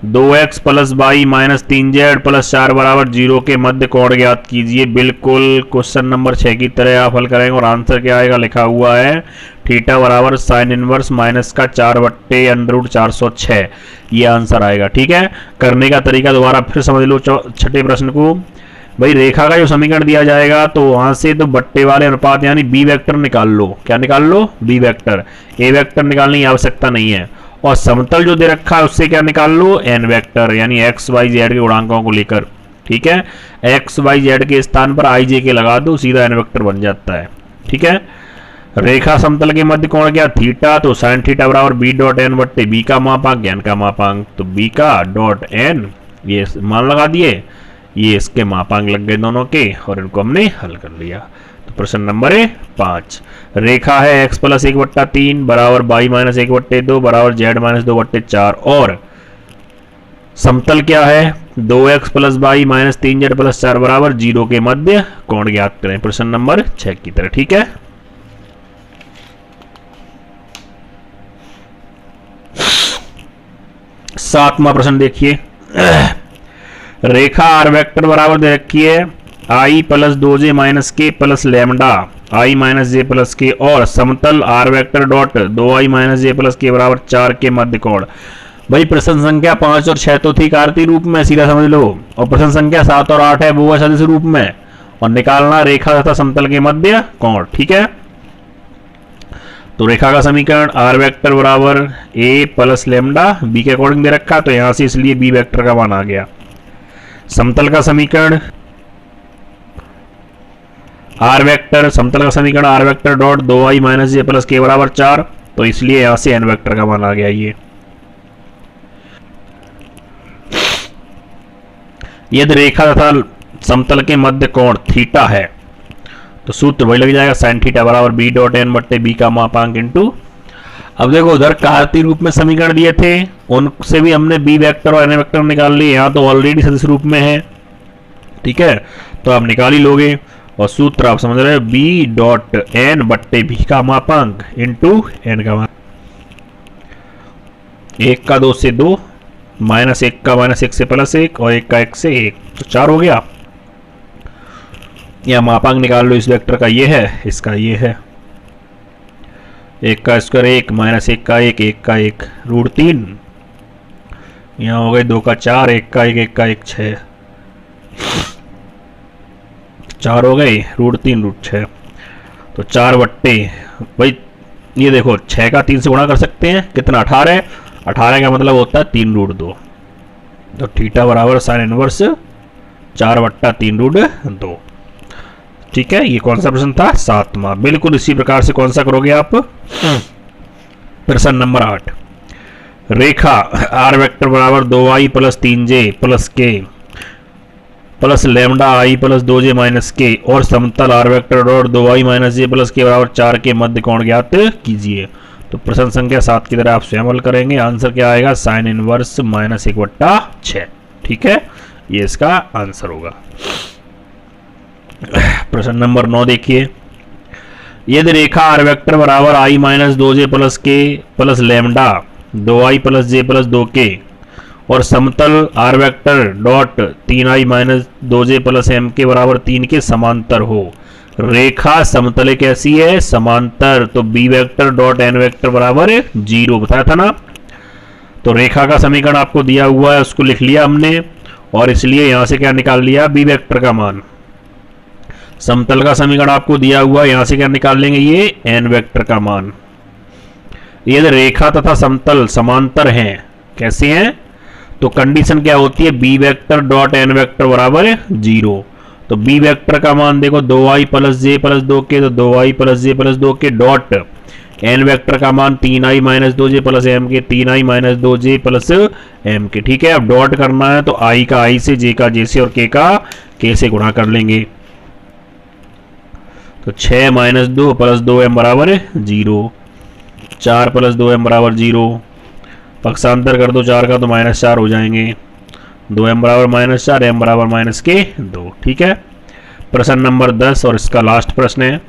2x plus y minus 3z plus 4 बराबर 0 के मध्य कोण ज्ञात कीजिए। बिल्कुल क्वेश्चन नंबर 6 की तरह आप हल करेंगे और आंसर क्या आएगा, लिखा हुआ है थीटा बराबर साइन इनवर्स माइनस का 4/√406, ये आंसर आएगा। ठीक है, करने का तरीका दोबारा फिर समझ लो छठे प्रश्न को। भाई रेखा का जो समीकरण दिया जाएगा तो वहां से तो बट्टे वाले अनुपात यानी बी वेक्टर निकाल लो। क्या निकाल लो, बी वेक्टर। ए वेक्टर निकालने की आवश्यकता नहीं है। और समतल जो दे रखा है उससे क्या निकाल लो, एन वेक्टर, यानी एक्स वाई जेड के गुणांकों को लेकर। ठीक है, एक्स वाई जेड के स्थान पर आई जे के लगा दो, सीधा एन वेक्टर बन जाता है। ठीक है, रेखा समतल के मध्य कोण क्या, थीटा, तो साइन थीटा बराबर बी डॉट एन बट्टे बी का मापांक एन का मापांक, तो बी का डॉट एन, ये मान लगा दिए, ये इसके मापांक लग गए दोनों के, और इनको हमने हल कर लिया। तो प्रश्न नंबर 5, रेखा है x प्लस 1/3 बराबर y माइनस 1/2 बराबर z माइनस 2/4 और समतल क्या है, 2x plus Y minus 3z plus 4 बराबर 0 के मध्य कोण ज्ञात करें, प्रश्न नंबर 6 की तरह। ठीक है, सातवां प्रश्न देखिए, रेखा आर वेक्टर बराबर दे रखी है i plus 2j minus k plus lambda i minus j plus k और समतल r vector dot 2i minus j plus k बराबर 4 के मध्य कोण। भाई प्रश्न संख्या 5 और 6 तो थी कार्तीय रूप में, सीधा समझ लो, और प्रश्न संख्या 7 और 8 है वो है सदिश रूप में, और निकालना रेखा तथा समतल के मध्य कोण। ठीक है, तो रेखा का समीकरण आर वेक्टर बराबर ए प्लस लैम्डा बी के अकॉर्डिंग दे रखा, तो यहां से इसलिए बी वेक्टर का मान आ गया। समतल का समीकरण आर वेक्टर, समतल का समीकरण r vector dot 2i minus j plus k बराबर 4, तो इसलिए यहां से एन वेक्टर का मान आ गया। ये यदि रेखा तथा समतल के मध्य कोण थीटा है तो सूत्र वही लग जाएगा साइन थीटा बराबर बी डॉट एन बट्टे बी का मापांक इंटू। अब देखो उधर कार्तीय रूप में समीकरण दिए थे, उनसे भी हमने बी वेक्टर और एन वेक्टर निकाल लिए, यहाँ तो ऑलरेडी सदिश रूप में है। ठीक है, तो आप निकाल ही लोगे, और सूत्र आप समझ रहे हो बी डॉट एन बट्टे बी का मापांक इंटू एन का मापांक। 1 का 2 से 2 माइनस 1 का माइनस 1 से प्लस 1 और 1 का 1 से 1, तो 4 हो गया। या मापांक निकाल लो इस वेक्टर का, ये है, इसका ये है, 1 का स्क्वायर 1 माइनस 1 का 1 1 का 1 रूट 3, यहाँ हो गए 2 का 4 1 का 1 1 का 1 6, 4 हो गए रूट 3 रूट 6, तो 4 बट्टे भाई ये देखो 6 का 3 से गुणा कर सकते हैं, कितना 18, 18 का मतलब होता है 3 रूट 2, तो थीटा बराबर साइन इनवर्स 4 बट्टा 3 रूट 2। ठीक है, ये कौन सा प्रश्न था, 7वां। बिल्कुल इसी प्रकार से कौन सा करोगे आप, प्रश्न नंबर 8, रेखा आर वेक्टर बराबर 2i plus 3j plus k plus lambda i plus 2j minus k और समतल r vector dot 2i minus j plus k बराबर 4 के मध्य कोण ज्ञात कीजिए। तो प्रश्न संख्या 7 की तरह आप स्वयं हल करेंगे, आंसर क्या आएगा, साइन इनवर्स माइनस 1/6। ठीक है, ये इसका आंसर होगा। प्रश्न नंबर 9 देखिए, यदि रेखा आर वेक्टर बराबर i minus 2j plus k plus lambda 2i plus j plus 2 k और समतल r vector dot 3i minus 2j plus m k बराबर 3 के समांतर हो, रेखा समतल कैसी है, समांतर, तो b vector dot n vector बराबर 0 बताया था ना। तो रेखा का समीकरण आपको दिया हुआ है, उसको लिख लिया हमने, और इसलिए यहां से क्या निकाल लिया, बी वेक्टर का मान। समतल का समीकरण आपको दिया हुआ है, यहां से क्या निकाल लेंगे, ये एन वेक्टर का मान। यदि रेखा तथा समतल समांतर हैं, कैसे हैं, तो कंडीशन क्या होती है, b vector dot n vector बराबर 0। तो बी वेक्टर का मान देखो 2i प्लस जे प्लस 2 के, तो 2i प्लस जे प्लस 2 के डॉट एन वेक्टर का मान 3i minus 2j plus m के, 3i minus 2j plus m के। ठीक है, अब डॉट करना है तो i का i से, j का j से और k का k से गुणा कर लेंगे, तो 6 माइनस 2 प्लस 2m बराबर 0, 4 प्लस 2m बराबर 0, पक्षांतर कर दो 4 का तो माइनस 4 हो जाएंगे, 2m बराबर माइनस 4, m बराबर माइनस के 2। ठीक है, प्रश्न नंबर 10 और इसका लास्ट प्रश्न है,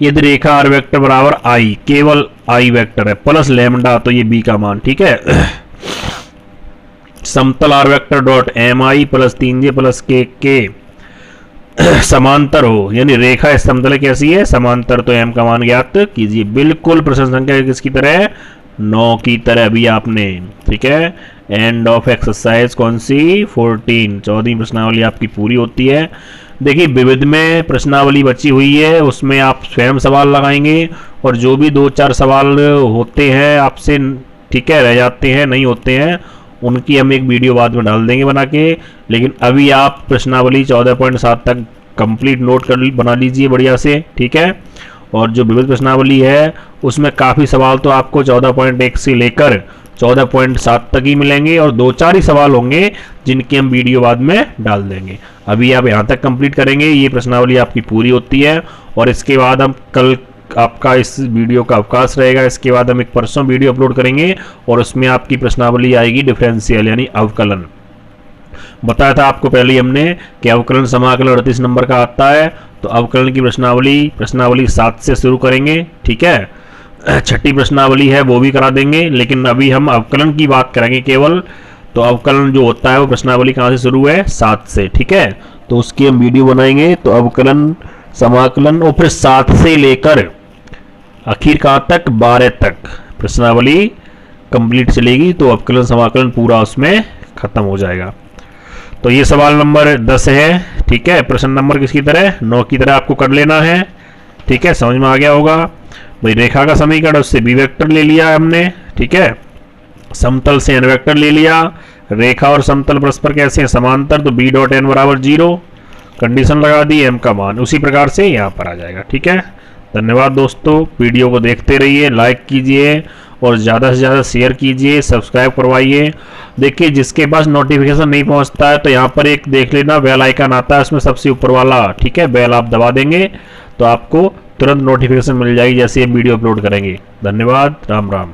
यदि रेखा आर वेक्टर बराबर i, केवल i वेक्टर है, प्लस लैम्डा, तो ये b का मान। ठीक है, समतल r vector dot mi plus 3j plus k समांतर हो, यानी रेखा इस समतल कैसी है, समांतर, तो m का मान ज्ञात कीजिए। बिल्कुल प्रश्न संख्या किसकी तरह है, 9 की तरह अभी आपने। ठीक है, एंड ऑफ एक्सरसाइज कौन सी, 14, 14वीं प्रश्नावली आपकी पूरी होती है। देखिए विविध में प्रश्नावली बची हुई है, उसमें आप स्वयं सवाल लगाएंगे, और जो भी 2-4 सवाल होते हैं आपसे, ठीक है, रह जाते हैं, नहीं होते हैं, उनकी हम एक वीडियो बाद में डाल देंगे बना के। लेकिन अभी आप प्रश्नावली 14.7 तक कंप्लीट नोट कर बना लीजिए बढ़िया से। ठीक है, और जो विविध प्रश्नावली है उसमें काफ़ी सवाल तो आपको 14.1 से लेकर 14.7 तक ही मिलेंगे, और 2-4 ही सवाल होंगे जिनकी हम वीडियो बाद में डाल देंगे। अभी आप यहाँ तक कंप्लीट करेंगे, ये प्रश्नावली आपकी पूरी होती है, और इसके बाद हम कल आपका इस वीडियो का अवकाश रहेगा। इसके बाद हम एक परसों वीडियो अपलोड करेंगे और उसमें आपकी प्रश्नावली आएगी डिफरेंशियल यानी अवकलन। बताया था आपको पहले ही हमने कि अवकलन समाकलन 38 नंबर का आता है। तो अवकलन की प्रश्नावली 7 से शुरू करेंगे, ठीक है। छठी प्रश्नावली है वो भी करा देंगे, लेकिन अभी हम अवकलन की बात करेंगे केवल। तो अवकलन जो होता है वो प्रश्नावली कहाँ से शुरू है, 7 से, ठीक है। तो उसकी हम वीडियो बनाएंगे। तो अवकलन समाकलन और फिर 7 से लेकर आखिर कहाँ तक, 12 तक प्रश्नावली कंप्लीट चलेगी। तो अवकलन समाकलन पूरा उसमें खत्म हो जाएगा। तो ये सवाल नंबर 10 है, ठीक है। प्रश्न नंबर किसकी तरह, 9 की तरह आपको कर लेना है, ठीक है। समझ में आ गया होगा भाई। रेखा का समीकरण, उससे बी वेक्टर ले लिया हमने, ठीक है। समतल से एन वेक्टर ले लिया। रेखा और समतल परस्पर कैसे हैं, समांतर, तो बी डॉट एन बराबर 0, कंडीशन लगा दी, एम का मान उसी प्रकार से यहाँ पर आ जाएगा, ठीक है। धन्यवाद दोस्तों, वीडियो को देखते रहिए, लाइक कीजिए और ज़्यादा से ज़्यादा शेयर कीजिए, सब्सक्राइब करवाइए। देखिए जिसके पास नोटिफिकेशन नहीं पहुंचता है तो यहाँ पर एक देख लेना बेल आइकन आता है, उसमें सबसे ऊपर वाला, ठीक है, बेल आप दबा देंगे तो आपको तुरंत नोटिफिकेशन मिल जाएगी जैसे ये वीडियो अपलोड करेंगे। धन्यवाद, राम राम।